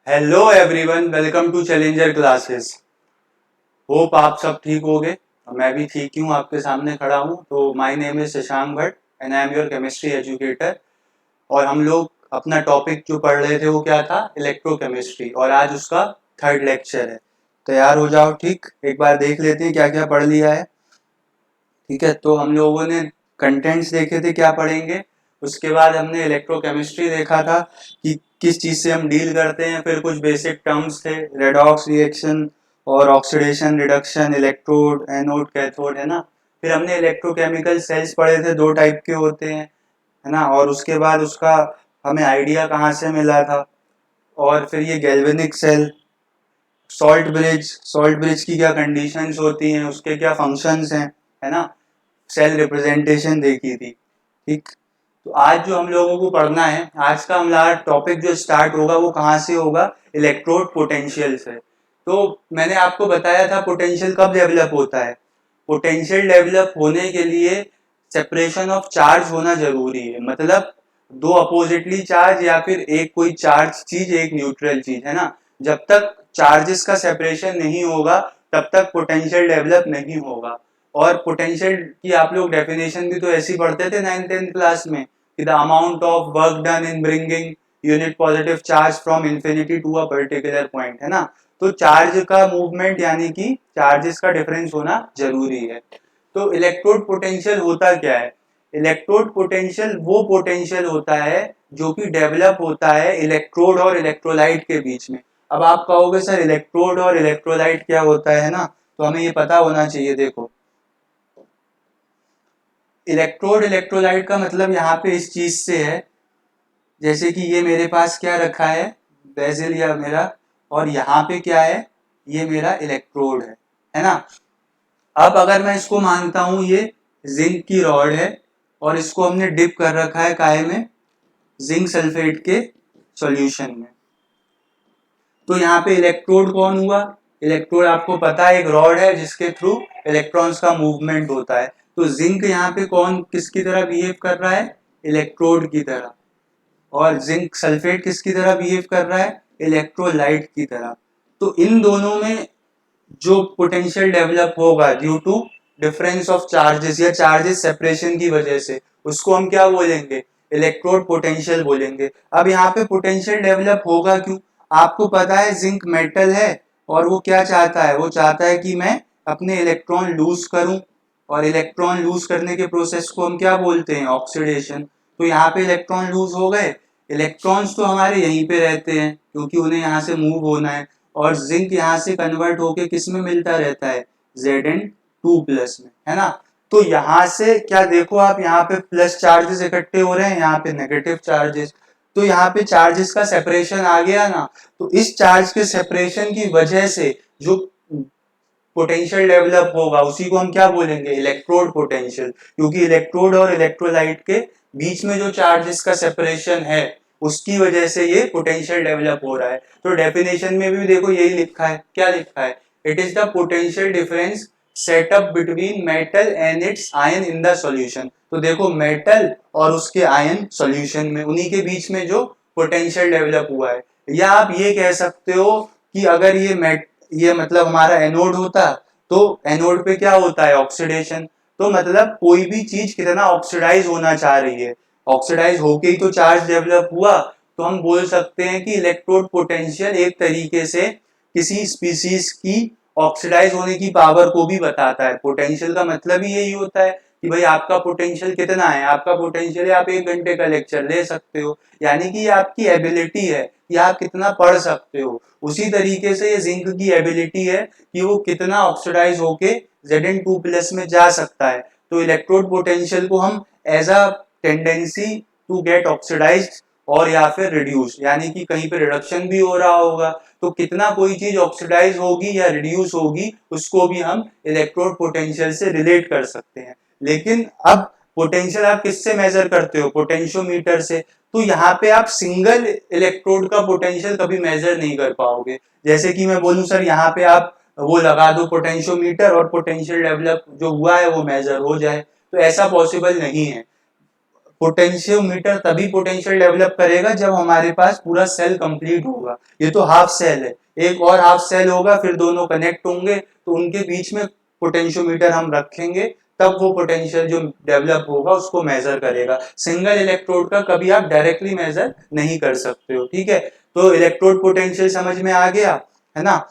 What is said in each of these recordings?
Hello everyone, welcome to Challenger Classes. Hope आप सब ठीक होगे। मैं भी ठीक ही हूँ, आपके सामने खड़ा हूँ। तो my name is Shashank Bhatt and I am your chemistry educator. और हम लोग अपना टॉपिक जो पढ़ रहे थे वो क्या था, इलेक्ट्रोकेमिस्ट्री, और आज उसका थर्ड लेक्चर है। तैयार हो जाओ। ठीक, एक बार देख लेते हैं क्या क्या पढ़ लिया है। ठीक है, तो हम लोगों ने कंटेंट्स देखे थे, क्या पढ़ेंगे। उसके बाद हमने इलेक्ट्रोकेमिस्ट्री देखा था कि किस चीज़ से हम डील करते हैं। फिर कुछ बेसिक टर्म्स थे, रेडॉक्स रिएक्शन और oxidation reduction, electrode anode cathode, है ना। फिर हमने इलेक्ट्रोकेमिकल सेल्स पढ़े थे, दो टाइप के होते हैं, है ना। और उसके बाद उसका हमें आइडिया कहाँ से मिला था। और फिर ये गैल्वेनिक सेल, सॉल्ट ब्रिज की क्या कंडीशंस होती हैं, उसके क्या फंक्शंस हैं, है ना। सेल रिप्रेजेंटेशन देखी थी। ठीक, तो आज जो हम लोगों को पढ़ना है, आज का हमारा टॉपिक जो स्टार्ट होगा वो कहाँ से होगा, इलेक्ट्रोड पोटेंशियल से। तो मैंने आपको बताया था पोटेंशियल कब डेवलप होता है। पोटेंशियल डेवलप होने के लिए सेपरेशन ऑफ चार्ज होना जरूरी है। मतलब दो अपोजिटली चार्ज या फिर एक कोई चार्ज चीज, एक न्यूट्रल चीज, है ना। जब तक चार्जेस का सेपरेशन नहीं होगा तब तक पोटेंशियल डेवलप नहीं होगा। और पोटेंशियल की आप लोग डेफिनेशन भी तो ऐसी पढ़ते थे 9th-10th क्लास में कि the amount of work done in bringing unit positive charge from infinity to a particular point, है ना। तो चार्ज का मूवमेंट यानी कि चार्जेस का डिफरेंस होना जरूरी है। तो इलेक्ट्रोड पोटेंशियल होता क्या है। इलेक्ट्रोड पोटेंशियल वो पोटेंशियल होता है जो कि डेवलप होता है इलेक्ट्रोड और इलेक्ट्रोलाइट के बीच में। अब आप कहोगे सर इलेक्ट्रोड और इलेक्ट्रोलाइट क्या होता है ना, तो हमें ये पता होना चाहिए। देखो, इलेक्ट्रोड इलेक्ट्रोलाइट का मतलब यहाँ पे इस चीज से है, जैसे कि ये मेरे पास क्या रखा है, बेजिल या मेरा, और यहाँ पे क्या है, ये मेरा इलेक्ट्रोड है ना। अब अगर मैं इसको मानता हूं ये जिंक की रॉड है और इसको हमने डिप कर रखा है काहे में, जिंक सल्फेट के सॉल्यूशन में। तो यहाँ पे इलेक्ट्रोड कौन हुआ, इलेक्ट्रोड आपको पता है एक रॉड है जिसके थ्रू इलेक्ट्रॉन्स का मूवमेंट होता है। तो जिंक यहाँ पे कौन किसकी तरह बिहेव कर रहा है, इलेक्ट्रोड की तरह। और जिंक सल्फेट किसकी तरह बिहेव कर रहा है, इलेक्ट्रोलाइट की तरह। तो इन दोनों में जो पोटेंशियल डेवलप होगा due to difference of charges या चार्जेस सेपरेशन की वजह से, उसको हम क्या बोलेंगे, इलेक्ट्रोड पोटेंशियल बोलेंगे। अब यहाँ पे पोटेंशियल डेवलप होगा क्यों, आपको पता है जिंक मेटल है और वो क्या चाहता है, वो चाहता है कि मैं अपने इलेक्ट्रॉन लूज करूं। और इलेक्ट्रॉन लूज करने के प्रोसेस को हम क्या बोलते हैं, ऑक्सीडेशन। तो यहाँ पे इलेक्ट्रॉन लूज हो गए, इलेक्ट्रॉन्स तो हमारे यहीं पे रहते हैं क्योंकि उन्हें यहाँ से मूव होना है। और जिंक यहाँ से कन्वर्ट होके किस में मिलता रहता है, Zn2+ में, है ना। तो यहाँ से क्या देखो आप, यहाँ पे प्लस चार्जेस इकट्ठे हो रहे हैं, यहाँ पे नेगेटिव चार्जेस। तो यहाँ पे चार्जेस का सेपरेशन आ गया ना। तो इस चार्ज के सेपरेशन की वजह से जो पोटेंशियल डेवलप होगा उसी को हम क्या बोलेंगे, इलेक्ट्रोड पोटेंशियल। क्योंकि इलेक्ट्रोड और इलेक्ट्रोलाइट के बीच में जो चार्जेस का सेपरेशन है उसकी वजह से ये पोटेंशियल डेवलप हो रहा है। तो डेफिनेशन में भी देखो यही लिखा है, क्या लिखा है, it is the potential difference set up between metal and it's ion in the solution. तो देखो मेटल और उसके आयन सॉल्यूशन में, उन्हीं के बीच में जो पोटेंशियल डेवलप हुआ है। या आप ये कह सकते हो कि अगर ये मतलब हमारा एनोड होता तो एनोड पे क्या होता है, ऑक्सीडेशन। तो मतलब कोई भी चीज कितना ऑक्सीडाइज होना चाह रही है, ऑक्सीडाइज होके ही तो चार्ज डेवलप हुआ। तो हम बोल सकते हैं कि इलेक्ट्रोड पोटेंशियल एक तरीके से किसी स्पीसीज की ऑक्सीडाइज होने की पावर को भी बताता है। पोटेंशियल का मतलब ही यही होता है कि भाई आपका पोटेंशियल कितना है, आपका पोटेंशियल है, आप 1 घंटे का लेक्चर ले सकते हो, यानी कि ये आपकी एबिलिटी है कि आप कितना पढ़ सकते हो। उसी तरीके से ये जिंक की एबिलिटी है कि वो कितना ऑक्सीडाइज होके Zn2+ में जा सकता है। तो इलेक्ट्रोड पोटेंशियल को हम as a tendency to get oxidised और या फिर रिड्यूस, यानी कि कहीं पे रिडक्शन भी हो रहा होगा तो कितना कोई चीज ऑक्सीडाइज होगी या रिड्यूस होगी उसको भी हम इलेक्ट्रोड पोटेंशियल से रिलेट कर सकते हैं। लेकिन अब पोटेंशियल आप किससे मेजर करते हो, पोटेंशियोमीटर से। तो यहाँ पे आप सिंगल इलेक्ट्रोड का पोटेंशियल कभी मेजर नहीं कर पाओगे। जैसे कि मैं बोलूं सर यहाँ पे आप वो लगा दो पोटेंशियोमीटर और पोटेंशियल डेवलप जो हुआ है वो मेजर हो जाए, तो ऐसा पॉसिबल नहीं है। पोटेंशियोमीटर तभी पोटेंशियल डेवलप करेगा जब हमारे पास पूरा सेल कंप्लीट होगा। ये तो हाफ सेल है, एक और हाफ सेल होगा, फिर दोनों कनेक्ट होंगे तो उनके बीच में पोटेंशियोमीटर हम रखेंगे, तब वो पोटेंशियल जो डेवलप होगा उसको मेजर करेगा। सिंगल इलेक्ट्रोड का कभी आप डायरेक्टली मेजर नहीं कर सकते हो, ठीक है। तो इलेक्ट्रोड पोटेंशियल समझ में आ गया है ना।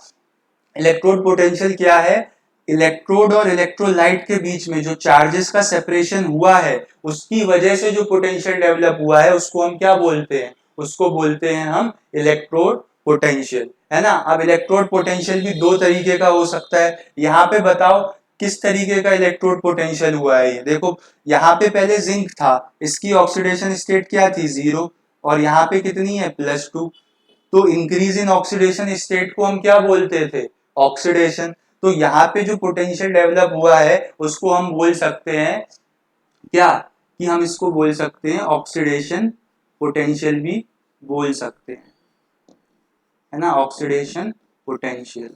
इलेक्ट्रोड पोटेंशियल क्या है? इलेक्ट्रोड और इलेक्ट्रोलाइट के बीच में जो चार्जेस का सेपरेशन हुआ है उसकी वजह से जो पोटेंशियल डेवलप हुआ है उसको हम क्या बोलते हैं? उसको बोलते हैं हम इलेक्ट्रोड पोटेंशियल, है ना। अब इलेक्ट्रोड पोटेंशियल भी दो तरीके का हो सकता है। यहाँ पे बताओ किस तरीके का इलेक्ट्रोड पोटेंशियल हुआ है। ये देखो, यहाँ पे पहले जिंक था, इसकी ऑक्सीडेशन स्टेट क्या थी? 0, और यहाँ पे कितनी है? +2। तो इंक्रीज इन ऑक्सीडेशन स्टेट को हम क्या बोलते थे? ऑक्सीडेशन। तो यहाँ पे जो पोटेंशियल डेवलप हुआ है उसको हम बोल सकते हैं क्या? कि हम इसको बोल सकते हैं ऑक्सीडेशन पोटेंशियल भी बोल सकते हैं, है ना, ऑक्सीडेशन पोटेंशियल।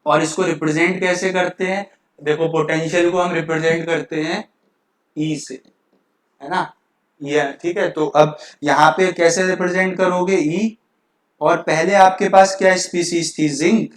और इसको रिप्रेजेंट कैसे करते हैं? देखो, पोटेंशियल को हम रिप्रेजेंट करते हैं ई से, है ना, ये ठीक है। तो अब यहाँ पे कैसे रिप्रेजेंट करोगे? ई, और पहले आपके पास क्या स्पीसीज थी? जिंक,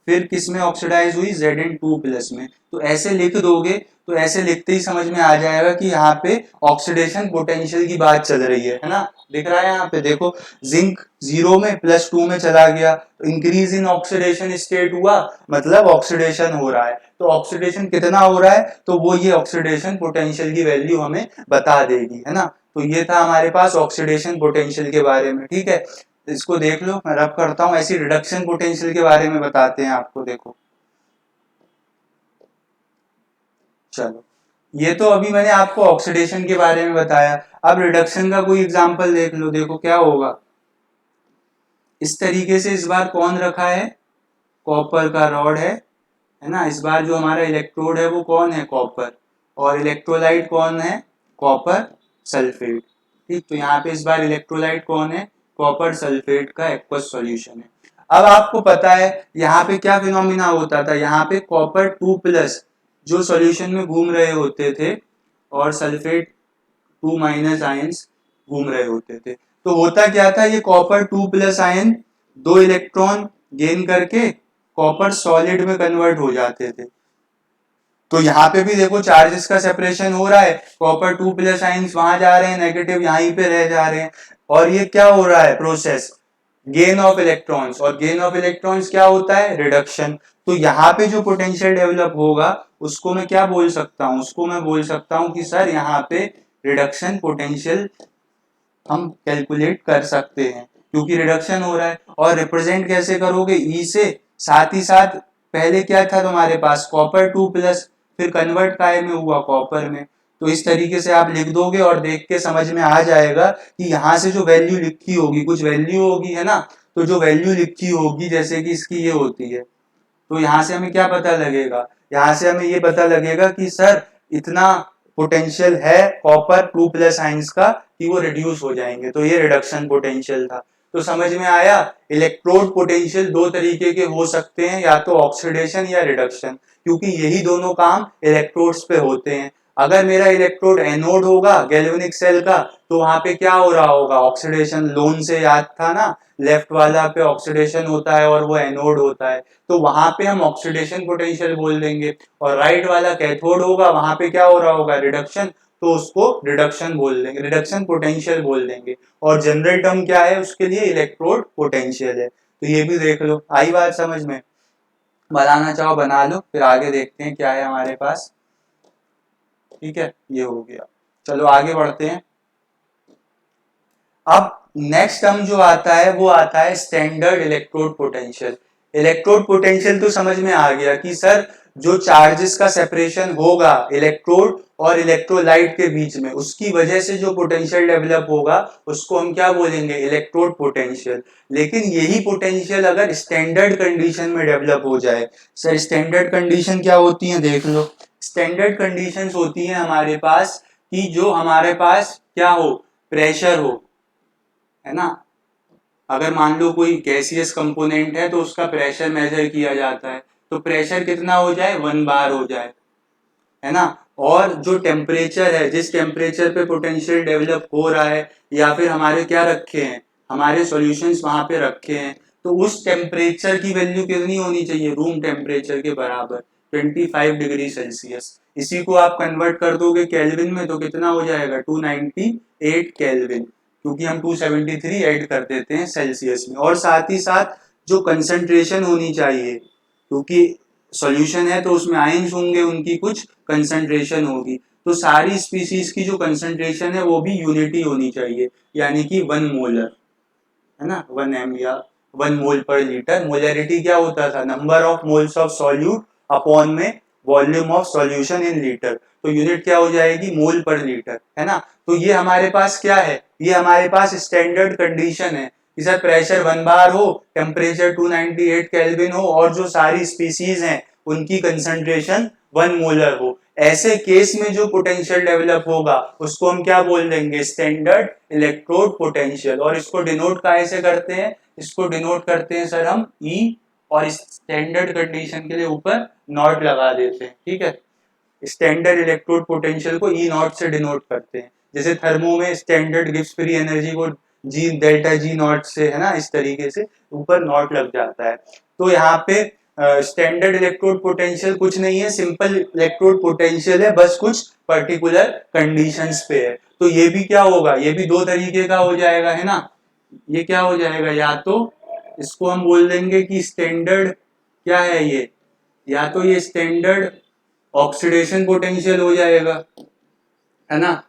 फिर किस में ऑक्सीडाइज हुई? Zn2+ में। तो ऐसे लिख दोगे तो ऐसे लिखते ही समझ में आ जाएगा कि यहाँ पे ऑक्सीडेशन पोटेंशियल की बात चल रही है ना। दिख रहा है यहाँ पे, देखो, जिंक 0 में +2 में चला गया तो इंक्रीज इन ऑक्सीडेशन स्टेट हुआ, मतलब ऑक्सीडेशन हो रहा है। तो ऑक्सीडेशन कितना हो रहा है तो वो ये ऑक्सीडेशन पोटेंशियल की वैल्यू हमें बता देगी, है ना। तो ये था हमारे पास ऑक्सीडेशन पोटेंशियल के बारे में, ठीक है। इसको देख लो, मैं रब करता हूं। ऐसी रिडक्शन पोटेंशियल के बारे में बताते हैं आपको। देखो, चलो, ये तो अभी मैंने आपको ऑक्सीडेशन के बारे में बताया। अब रिडक्शन का कोई एग्जांपल देख लो। देखो क्या होगा। इस तरीके से इस बार कौन रखा है? कॉपर का रॉड है ना। इस बार जो हमारा इलेक्ट्रोड है वो कौन है? कॉपर। और इलेक्ट्रोलाइट कौन है? Copper sulphate. ठीक, तो यहाँ पे इस बार इलेक्ट्रोलाइट कौन है? कॉपर सल्फेट का एक्वस सॉल्यूशन है। अब आपको पता है यहाँ पे क्या फिनोमिना होता था? यहाँ पे कॉपर 2+ जो सॉल्यूशन में घूम रहे होते थे और सल्फेट 2- आयंस घूम रहे होते थे। तो होता क्या था? ये कॉपर 2+ आयन 2 इलेक्ट्रॉन गेन करके कॉपर सॉलिड में कन्वर्ट हो जाते थे। तो यहाँ पे भी देखो चार्जेस का सेपरेशन हो रहा है। कॉपर 2+ आयंस वहां जा रहे हैं, नेगेटिव यहीं पे रह जा रहे हैं। और ये क्या हो रहा है? Process gain of electrons. और गेन ऑफ इलेक्ट्रॉन्स क्या होता है? रिडक्शन। तो यहाँ पे जो पोटेंशियल डेवलप होगा उसको मैं क्या बोल सकता हूँ? उसको मैं बोल सकता हूँ कि सर यहाँ पे रिडक्शन पोटेंशियल हम कैलकुलेट कर सकते हैं, क्योंकि रिडक्शन हो रहा है। और रिप्रेजेंट कैसे करोगे? ई से। साथ ही साथ पहले क्या था तुम्हारे पास? कॉपर 2+, फिर कन्वर्ट काय में हुआ? कॉपर में। तो इस तरीके से आप लिख दोगे और देख के समझ में आ जाएगा कि यहाँ से जो वैल्यू लिखी होगी, कुछ वैल्यू होगी, है ना। तो जो वैल्यू लिखी होगी, जैसे कि इसकी ये होती है, तो यहाँ से हमें क्या पता लगेगा? यहाँ से हमें ये पता लगेगा कि सर इतना पोटेंशियल है कॉपर 2+ आयंस का कि वो रिड्यूस हो जाएंगे। तो ये रिडक्शन पोटेंशियल था। तो समझ में आया, इलेक्ट्रोड पोटेंशियल दो तरीके के हो सकते हैं, या तो ऑक्सीडेशन या रिडक्शन, क्योंकि यही दोनों काम इलेक्ट्रोड्स पे होते हैं। अगर मेरा इलेक्ट्रोड एनोड होगा गैल्वेनिक सेल का, तो वहां पे क्या हो रहा होगा? ऑक्सीडेशन। लोन से याद था ना, लेफ्ट वाला पे ऑक्सीडेशन होता है और वो एनोड होता है, तो वहां पे हम ऑक्सीडेशन पोटेंशियल बोल देंगे। और राइट वाला कैथोड होगा, वहां पे क्या हो रहा होगा? रिडक्शन, तो उसको रिडक्शन बोल देंगे, रिडक्शन पोटेंशियल बोल देंगे। और जनरल टर्म क्या है उसके लिए? इलेक्ट्रोड पोटेंशियल है। तो ये भी देख लो। आई बात समझ में? बनाना चाहो बना लो, फिर आगे देखते हैं क्या है हमारे पास। ठीक है, ये हो गया। चलो आगे बढ़ते हैं। अब नेक्स्ट टर्म जो आता है वो आता है standard electrode potential. Electrode potential तो समझ में आ गया कि सर जो चार्जेस का सेपरेशन होगा इलेक्ट्रोड और इलेक्ट्रोलाइट के बीच में, उसकी वजह से जो पोटेंशियल डेवलप होगा उसको हम क्या बोलेंगे? Electrode potential. लेकिन यही पोटेंशियल अगर स्टैंडर्ड कंडीशन में डेवलप हो जाए, सर स्टैंडर्ड कंडीशन क्या होती है? देख लो। स्टैंडर्ड कंडीशंस होती है हमारे पास कि जो हमारे पास क्या हो? प्रेशर हो, है ना। अगर मान लो कोई गैसियस कंपोनेंट है तो उसका प्रेशर मेजर किया जाता है, तो प्रेशर कितना हो जाए? 1 बार हो जाए, है ना। और जो टेम्परेचर है, जिस टेम्परेचर पे पोटेंशियल डेवलप हो रहा है, या फिर हमारे क्या रखे हैं, हमारे सॉल्यूशंस वहां पे रखे हैं, तो उस टेम्परेचर की वैल्यू कितनी होनी चाहिए, रूम टेम्परेचर के बराबर 25 डिग्री सेल्सियस। इसी को आप कन्वर्ट कर दोगे केल्विन में तो कितना हो जाएगा 298 केल्विन, क्योंकि हम 273 ऐड कर देते हैं सेल्सियस में। और साथ ही साथ जो कंसंट्रेशन होनी चाहिए, क्योंकि सॉल्यूशन है तो उसमें आयंस होंगे, उनकी कुछ कंसंट्रेशन होगी, तो सारी स्पीसीज की जो कंसंट्रेशन है वो भी यूनिटी होनी चाहिए, यानी कि 1 मोलर, है ना, 1 m या 1 मोल पर लीटर। मोलरिटी क्या होता था, number of moles of solute upon में volume of solution in litre, तो यूनिट क्या हो जाएगी, मोल पर लीटर, है ना। तो ये हमारे पास क्या है, ये हमारे पास स्टैंडर्ड कंडीशन है कि सर प्रेशर 1 बार हो, टेम्परेचर 298 केल्विन हो, और जो सारी स्पीसीज हैं उनकी कंसंट्रेशन 1 मोलर हो। ऐसे केस में जो पोटेंशियल डेवलप होगा उसको हम क्या बोल देंगे, स्टैंडर्ड इलेक्ट्रोड पोटेंशियल। और इसको डिनोट कैसे करते हैं, इसको डिनोट करते हैं सर हम E, और स्टैंडर्ड कंडीशन के लिए ऊपर नॉट लगा देते हैं, ठीक है। स्टैंडर्ड इलेक्ट्रोड पोटेंशियल को E नॉट से डिनोट करते हैं, जैसे थर्मो में स्टैंडर्ड गिब्स फ्री एनर्जी को G डेल्टा G नॉट से, है ना, इस तरीके से ऊपर नॉट लग जाता है। तो यहाँ पे स्टैंडर्ड इलेक्ट्रोड पोटेंशियल कुछ नहीं है, सिंपल इलेक्ट्रोड पोटेंशियल है, बस कुछ पर्टिकुलर कंडीशंस पे है। तो ये भी क्या होगा, ये भी दो तरीके का हो जाएगा, है ना। ये क्या हो जाएगा, या तो इसको हम बोल देंगे कि स्टैंडर्ड क्या है ये, या तो ये स्टैंडर्ड ऑक्सीडेशन पोटेंशियल हो जाएगा, है ना,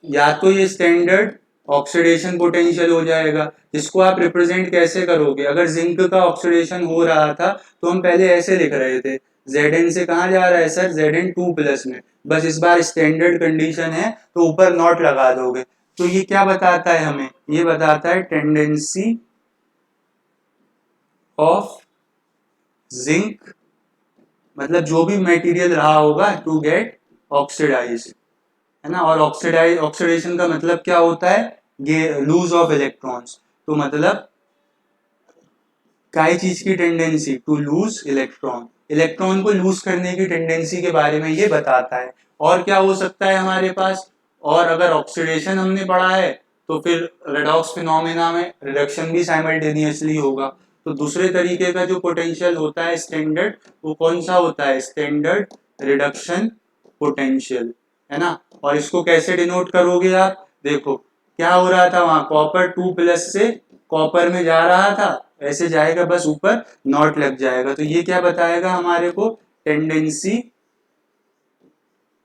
या तो ये स्टैंडर्ड ऑक्सीडेशन पोटेंशियल हो जाएगा। इसको आप रिप्रेजेंट कैसे करोगे, अगर जिंक का ऑक्सीडेशन हो रहा था तो हम पहले ऐसे लिख रहे थे, Zn से कहाँ जा रहा है सर, Zn 2+ में, बस इस बार स्टैंडर्ड कंडीशन है तो ऊपर नॉट लगा दोगे। तो ये क्या बताता है हमें, ये बताता है टेंडेंसी ऑफ जिंक, मतलब जो भी मटेरियल रहा होगा टू गेट ऑक्सीडाइज, है ना। और ऑक्सीडेशन का मतलब क्या होता है, ये लूज ऑफ इलेक्ट्रॉन्स। तो मतलब काय चीज की tendency, to lose electron, electron को लूज करने की टेंडेंसी के बारे में ये बताता है। और क्या हो सकता है हमारे पास, और अगर ऑक्सीडेशन हमने पढ़ा है तो फिर रेडॉक्स फिनोमेना में रिडक्शन भी साइमल्टेनियसली होगा। तो दूसरे तरीके का जो पोटेंशियल होता है स्टैंडर्ड, वो कौन सा होता है, स्टैंडर्ड रिडक्शन पोटेंशियल, है ना। और इसको कैसे डिनोट करोगे आप, देखो क्या हो रहा था वहां, कॉपर 2+ से कॉपर में जा रहा था, ऐसे जाएगा, बस ऊपर नॉट लग जाएगा। तो ये क्या बताएगा हमारे को, टेंडेंसी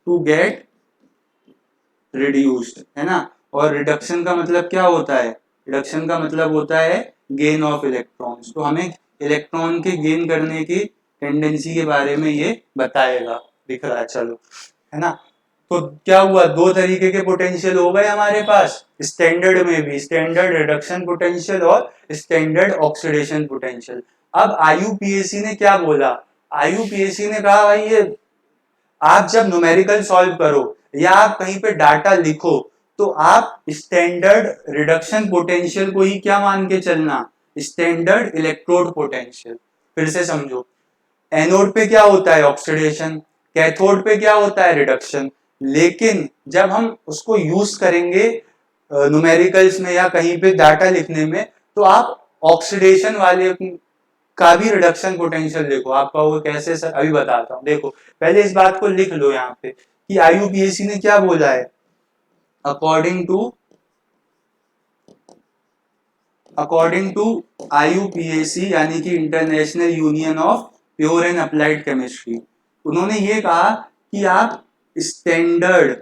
टू गेट रिड्यूस्ड, है ना। और रिडक्शन का मतलब क्या होता है, रिडक्शन का मतलब होता है गेन ऑफ इलेक्ट्रॉन्स। तो हमें इलेक्ट्रॉन के गेन करने की टेंडेंसी के बारे में ये बताएगा, दिख रहा है, चलो, है ना। तो क्या हुआ, दो तरीके के पोटेंशियल हो गए हमारे पास, स्टैंडर्ड में भी स्टैंडर्ड रिडक्शन पोटेंशियल और स्टैंडर्ड ऑक्सीडेशन पोटेंशियल। अब आईयूपीएसी ने क्या बोला, आईयूपीएसी ने कहा भाई ये आप जब न्यूमेरिकल सॉल्व करो या आप कहीं पे डाटा लिखो तो आप स्टैंडर्ड रिडक्शन पोटेंशियल को ही क्या मान के चलना, स्टैंडर्ड इलेक्ट्रोड पोटेंशियल। फिर से समझो, एनोड पे क्या होता है ऑक्सीडेशन, कैथोड पे क्या होता है रिडक्शन, लेकिन जब हम उसको यूज करेंगे न्यूमेरिकल्स में या कहीं पे डाटा लिखने में, तो आप ऑक्सीडेशन वाले का भी रिडक्शन पोटेंशियल देखो। आपका वो कैसे सर, अभी बताता हूँ, देखो पहले इस बात को लिख लो यहाँ पे कि आईयूपीएसी ने क्या बोला है, अकॉर्डिंग टू आईयूपीएसी यानी कि international union of pure and applied chemistry, उन्होंने ये कहा कि आप स्टैंडर्ड,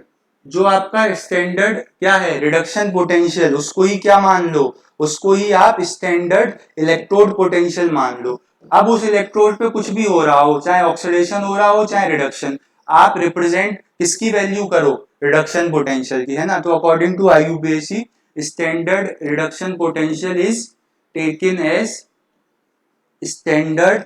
जो आपका स्टैंडर्ड क्या है रिडक्शन पोटेंशियल, उसको ही क्या मान लो, उसको ही आप स्टैंडर्ड इलेक्ट्रोड पोटेंशियल मान लो। अब उस इलेक्ट्रोड पे कुछ भी हो रहा हो, चाहे ऑक्सीडेशन हो रहा हो चाहे रिडक्शन, आप रिप्रेजेंट किसकी वैल्यू करो, रिडक्शन पोटेंशियल की, है ना। तो according to IUPAC standard reduction potential is taken as standard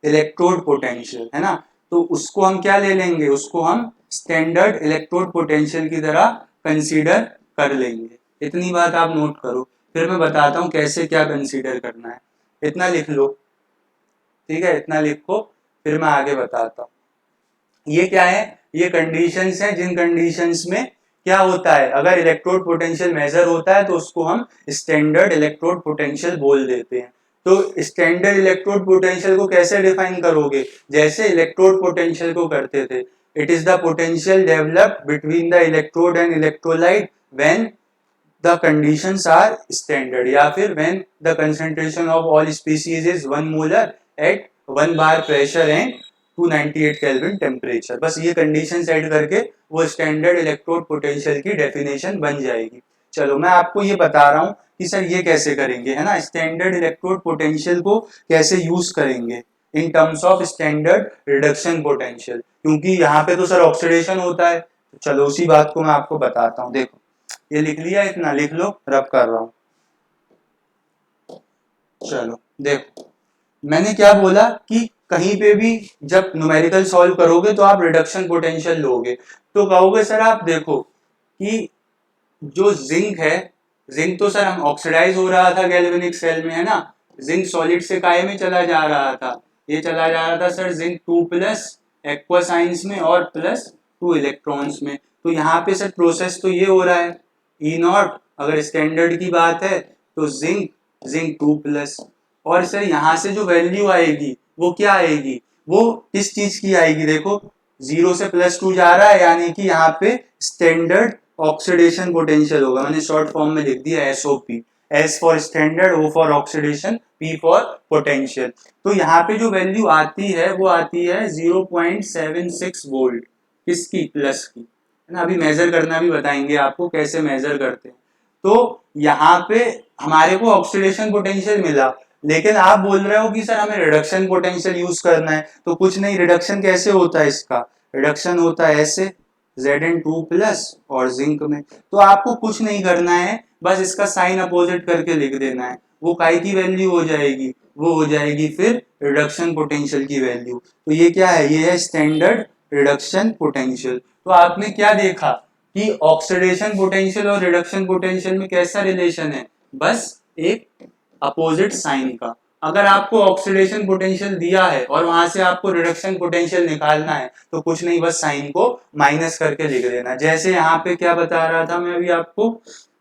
electrode potential, है ना। तो उसको हम क्या ले लेंगे, उसको हम स्टैंडर्ड इलेक्ट्रोड पोटेंशियल की तरह कंसीडर कर लेंगे। इतनी बात आप नोट करो, फिर मैं बताता हूं कैसे क्या कंसीडर करना है। इतना लिख लो, ठीक है, इतना लिखो, फिर मैं आगे बताता हूं। ये क्या है, ये कंडीशंस हैं जिन कंडीशंस में क्या होता है, अगर इलेक्ट्रोड पोटेंशियल मेजर होता है तो उसको हम स्टैंडर्ड इलेक्ट्रोड पोटेंशियल बोल देते हैं। तो स्टैंडर्ड इलेक्ट्रोड पोटेंशियल को कैसे डिफाइन करोगे, जैसे इलेक्ट्रोड पोटेंशियल को करते थे, it is the potential developed between the electrode and electrolyte when the conditions are standard, या फिर when the concentration of all species is 1 molar at 1 bar pressure and 298 Kelvin temperature। बस ये condition set करके वो standard electrode potential की definition बन जाएगी। चलो मैं आपको ये बता रहा हूँ कि सर ये कैसे करेंगे, है ना, स्टैंडर्ड इलेक्ट्रोड पोटेंशियल को कैसे यूज करेंगे in terms of standard reduction potential, क्योंकि यहाँ पे तो सर ऑक्सीडेशन होता है। चलो उसी बात को मैं आपको बताता हूँ। देखो ये लिख लिया, इतना लिख लो, रब कर रहा हूं। चलो देखो मैंने क्या बोला कि कहीं पे भी जब न्यूमेरिकल सॉल्व करोगे तो आप रिडक्शन पोटेंशियल लोगे, तो कहोगे सर आप देखो कि जो जिंक है, जिंक तो सर हम ऑक्सीडाइज हो रहा था गैल्वेनिक सेल में, है ना, जिंक सॉलिड से काय में चला जा रहा था, ये चला जा रहा था सर जिंक 2+ एक्वा साइंस में और +2 इलेक्ट्रॉन्स में। तो यहाँ पे सर प्रोसेस तो ये हो रहा है E0, अगर स्टैंडर्ड की बात है तो जिंक 2+, और सर यहाँ से जो वैल्यू आएगी वो क्या आएगी, वो किस चीज की आएगी, देखो 0 से +2 जा रहा है, यानी कि यहाँ पे स्टैंडर्ड ऑक्सीडेशन पोटेंशियल होगा, मैंने शॉर्ट फॉर्म में लिख दिया SOP, S for standard, O for oxidation, P for potential. तो यहाँ पे जो वैल्यू आती है वो आती है 0.76 वोल्ट, किसकी, प्लस की, है ना, अभी मेजर करना भी बताएंगे आपको कैसे मेजर करते हैं। तो यहाँ पे हमारे को ऑक्सीडेशन पोटेंशियल मिला, लेकिन आप बोल रहे हो कि सर हमें रिडक्शन पोटेंशियल यूज करना है, तो कुछ नहीं, रिडक्शन कैसे होता है, इसका रिडक्शन होता है ऐसे Zn2+ और जिंक में। तो आपको कुछ नहीं करना है, बस इसका साइन अपोजिट करके लिख देना है, वो काय की वैल्यू हो जाएगी, वो हो जाएगी फिर रिडक्शन पोटेंशियल की वैल्यू। तो ये क्या है, ये है स्टैंडर्ड रिडक्शन पोटेंशियल। तो आपने क्या देखा कि ऑक्सीडेशन पोटेंशियल और रिडक्शन पोटेंशियल में कैसा रिलेशन है, बस एक अपोजिट साइन का। अगर आपको ऑक्सीडेशन पोटेंशियल दिया है और वहां से आपको रिडक्शन पोटेंशियल निकालना है तो कुछ नहीं, बस साइन को माइनस करके लिख देना। जैसे यहाँ पे क्या बता रहा था मैं अभी आपको,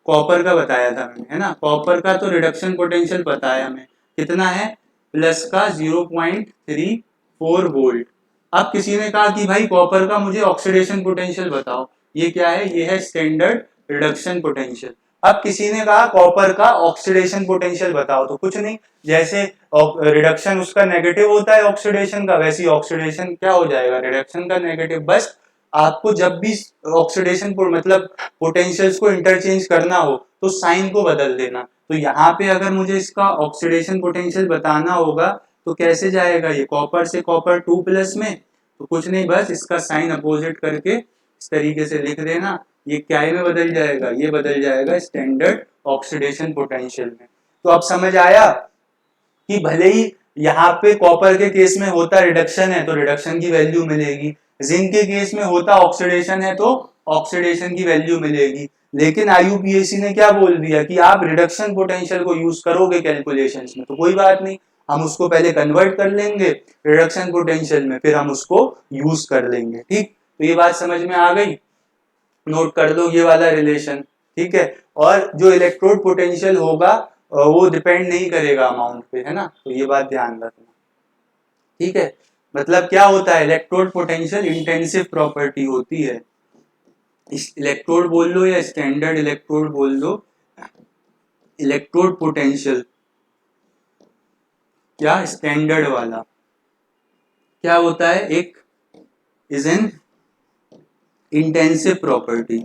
कॉपर का बताया था मैंने, है ना, कॉपर का तो रिडक्शन पोटेंशियल पता है हमें कितना है, प्लस का 0.34 वोल्ट। अब किसी ने कहा कि भाई कॉपर का मुझे ऑक्सीडेशन पोटेंशियल बताओ, ये क्या है, ये है स्टैंडर्ड रिडक्शन पोटेंशियल। अब किसी ने कहा कॉपर का ऑक्सीडेशन पोटेंशियल बताओ, तो कुछ नहीं, जैसे रिडक्शन उसका नेगेटिव होता है ऑक्सीडेशन का, वैसे ही ऑक्सीडेशन क्या हो जाएगा, रिडक्शन का नेगेटिव। बस आपको जब भी ऑक्सीडेशन मतलब पोटेंशियल्स को इंटरचेंज करना हो तो साइन को बदल देना। तो यहाँ पे अगर मुझे इसका ऑक्सीडेशन पोटेंशियल बताना होगा तो कैसे जाएगा, ये कॉपर से कॉपर 2+ में, तो कुछ नहीं, बस इसका साइन अपोजिट करके इस तरीके से लिख देना, ये क्या में बदल जाएगा, ये बदल जाएगा स्टैंडर्ड ऑक्सीडेशन पोटेंशियल में। तो अब समझ आया कि भले ही यहाँ पे कॉपर के केस में होता रिडक्शन है तो रिडक्शन की वैल्यू मिलेगी, जिंक के केस में होता ऑक्सीडेशन है तो ऑक्सीडेशन की वैल्यू मिलेगी, लेकिन IUPAC ने क्या बोल दिया कि आप रिडक्शन पोटेंशियल को यूज करोगे कैलकुलेशंस में, तो कोई बात नहीं, हम उसको पहले कन्वर्ट कर लेंगे रिडक्शन पोटेंशियल में, फिर हम उसको यूज कर लेंगे। ठीक, तो ये बात समझ में आ गई, नोट कर लो ये वाला रिलेशन, ठीक है। और जो इलेक्ट्रोड पोटेंशियल होगा वो डिपेंड नहीं करेगा अमाउंट पे, है ना, तो ये बात ध्यान रखना, ठीक है। मतलब क्या होता है, इलेक्ट्रोड पोटेंशियल इंटेंसिव प्रॉपर्टी होती है, इलेक्ट्रोड बोल लो या स्टैंडर्ड इलेक्ट्रोड बोल दो, इलेक्ट्रोड पोटेंशियल क्या स्टैंडर्ड वाला क्या होता है, एक is an intensive property.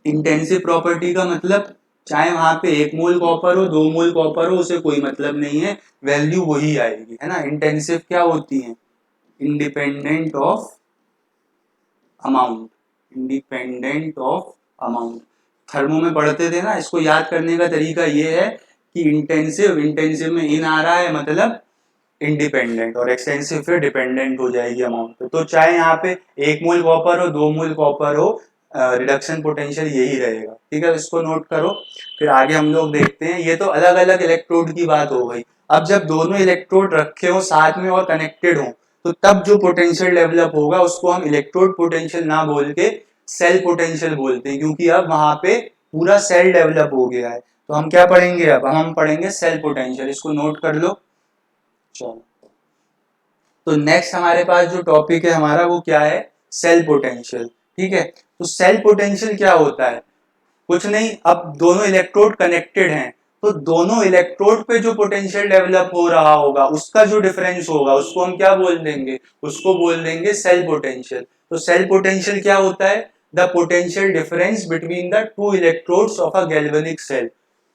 Intensive property का मतलब चाहे वहां पे 1 मोल कॉपर हो 2 मोल कॉपर हो, उसे कोई मतलब नहीं है, वैल्यू वही आएगी, है ना। इंटेंसिव क्या होती है, independent of amount, independent of amount. Thermo में पढ़ते थे ना, इसको याद करने का तरीका ये है कि इंटेंसिव, इंटेंसिव में इन आ रहा है मतलब इंडिपेंडेंट, और एक्सटेंसिव फिर डिपेंडेंट हो जाएगी अमाउंट पे। तो चाहे यहाँ पे 1 मोल कॉपर हो 2 मोल कॉपर हो, रिडक्शन पोटेंशियल यही रहेगा, ठीक है। इसको नोट करो, फिर आगे हम लोग देखते हैं। ये तो अलग अलग इलेक्ट्रोड की बात हो गई। अब जब दोनों इलेक्ट्रोड रखे हो साथ में और कनेक्टेड हो तो तब जो पोटेंशियल डेवलप होगा उसको हम इलेक्ट्रोड पोटेंशियल ना बोल के सेल पोटेंशियल बोलते हैं, क्योंकि अब वहां पे पूरा सेल डेवलप हो गया है। तो हम क्या पढ़ेंगे, अब हम पढ़ेंगे सेल पोटेंशियल, इसको नोट कर लो। चलो, तो नेक्स्ट हमारे पास जो टॉपिक है हमारा वो क्या है, सेल पोटेंशियल। ठीक है, तो सेल पोटेंशियल क्या होता है, कुछ नहीं, अब दोनों इलेक्ट्रोड कनेक्टेड हैं, तो दोनों इलेक्ट्रोड पे जो पोटेंशियल डेवलप हो रहा होगा उसका जो डिफरेंस होगा उसको हम क्या बोल देंगे, उसको बोल देंगे सेल पोटेंशियल। तो सेल पोटेंशियल क्या होता है, the potential difference between the two electrodes of a galvanic cell,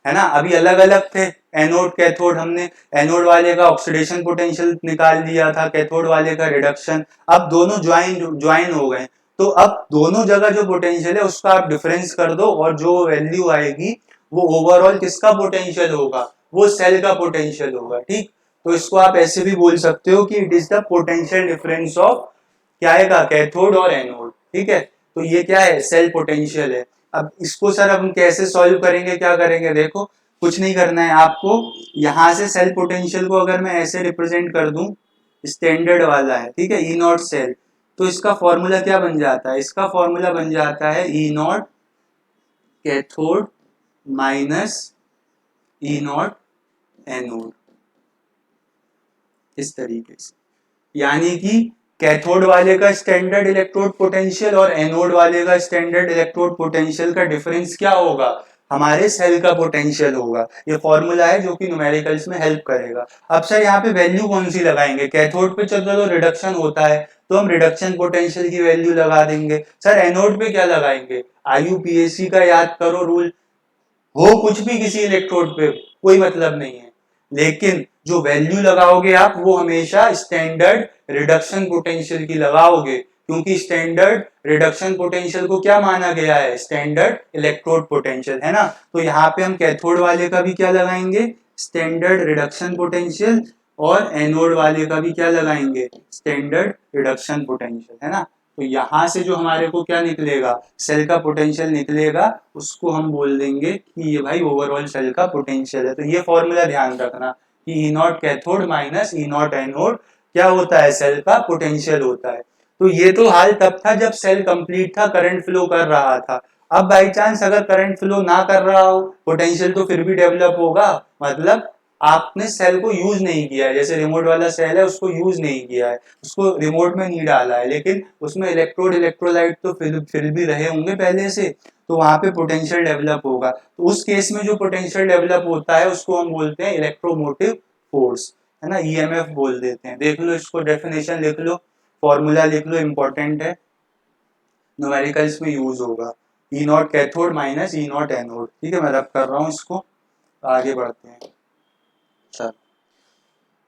है ना। अभी अलग अलग थे एनोड कैथोड, हमने एनोड वाले का ऑक्सीडेशन पोटेंशियल निकाल लिया था, कैथोड वाले का रिडक्शन। अब दोनों ज्वाइन हो गए, तो अब दोनों जगह जो पोटेंशियल है उसका आप डिफरेंस कर दो और जो वैल्यू आएगी वो ओवरऑल किसका पोटेंशियल होगा, वो सेल का पोटेंशियल होगा। ठीक, तो इसको आप ऐसे भी बोल सकते हो कि it is the potential difference of क्या आएगा, कैथोड और एनोड। ठीक है, तो ये क्या है, सेल पोटेंशियल है। अब इसको सर हम कैसे सॉल्व करेंगे, क्या करेंगे, देखो कुछ नहीं करना है आपको, यहां से सेल पोटेंशियल को अगर मैं ऐसे रिप्रेजेंट कर दूं, स्टैंडर्ड वाला है, ठीक है, ई नॉट सेल, तो इसका फॉर्मूला क्या बन जाता है, इसका फॉर्मूला बन जाता है E naught cathode minus E naught anode, इस तरीके से। यानी कि कैथोड वाले का स्टैंडर्ड इलेक्ट्रोड पोटेंशियल और एनोड वाले का स्टैंडर्ड इलेक्ट्रोड पोटेंशियल का डिफरेंस क्या होगा, हमारे सेल का पोटेंशियल होगा। ये फॉर्मूला है जो कि न्यूमेरिकल्स में हेल्प करेगा। अब सर यहाँ पे वैल्यू कौन सी लगाएंगे, कैथोड पे चलो रिडक्शन होता है तो हम रिडक्शन पोटेंशियल की वैल्यू लगा देंगे। सर एनोड पे क्या लगाएंगे, IUPAC का याद करो रूल, हो कुछ भी किसी इलेक्ट्रोड पे कोई मतलब नहीं है, लेकिन जो वैल्यू लगाओगे आप वो हमेशा स्टैंडर्ड रिडक्शन पोटेंशियल की लगाओगे, क्योंकि स्टैंडर्ड रिडक्शन पोटेंशियल को क्या माना गया है, स्टैंडर्ड इलेक्ट्रोड पोटेंशियल, है ना। तो यहाँ पे हम कैथोड वाले का भी क्या लगाएंगे, स्टैंडर्ड रिडक्शन पोटेंशियल, और एनोड वाले का भी क्या लगाएंगे, स्टैंडर्ड रिडक्शन पोटेंशियल, है ना। तो यहां से जो हमारे को क्या निकलेगा, सेल का पोटेंशियल निकलेगा, उसको हम बोल देंगे कि ये भाई ओवरऑल सेल का पोटेंशियल है। तो ये फॉर्मूला ध्यान रखना कि E naught cathode minus E naught anode क्या होता है, सेल का पोटेंशियल होता है। तो ये तो हाल तब था जब सेल कंप्लीट था, करंट फ्लो कर रहा था। अब बाई चांस अगर करंट फ्लो ना कर रहा हो, पोटेंशियल तो फिर भी डेवलप होगा, मतलब आपने सेल को यूज नहीं किया है, जैसे रिमोट वाला सेल है उसको यूज नहीं किया है, उसको रिमोट में नहीं डाला है, लेकिन उसमें इलेक्ट्रोड इलेक्ट्रोलाइट तो फिर भी रहे होंगे पहले से, तो वहां पे पोटेंशियल डेवलप होगा। तो उस केस में जो पोटेंशियल डेवलप होता है उसको हम बोलते हैं इलेक्ट्रोमोटिव फोर्स, है ना, EMF बोल देते हैं। देख लो इसको, डेफिनेशन लिख लो, फॉर्मूला लिख लो, इंपॉर्टेंट है, न्यूमेरिकल्स में यूज होगा। E naught cathode minus E naught anode. ठीक है, मैं रब कर रहा हूँ इसको, आगे बढ़ते हैं। चल,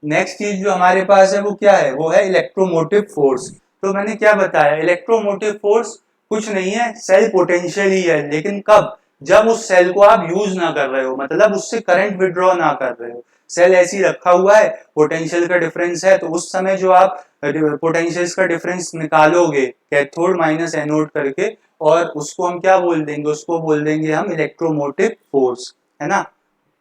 नेक्स्ट चीज जो हमारे पास है वो क्या है, वो है इलेक्ट्रोमोटिव फोर्स। तो मैंने क्या बताया, इलेक्ट्रोमोटिव फोर्स कुछ नहीं है, सेल पोटेंशियल ही है, लेकिन कब, जब उस सेल को आप यूज ना कर रहे हो, मतलब उससे करंट विड्रॉ ना कर रहे हो, सेल ऐसे ही रखा हुआ है, पोटेंशियल का डिफरेंस है, तो उस समय जो आप पोटेंशियल का डिफरेंस निकालोगे कैथोड माइनस एनोड करके, और उसको हम क्या बोल देंगे, उसको बोल देंगे हम इलेक्ट्रोमोटिव फोर्स, है ना।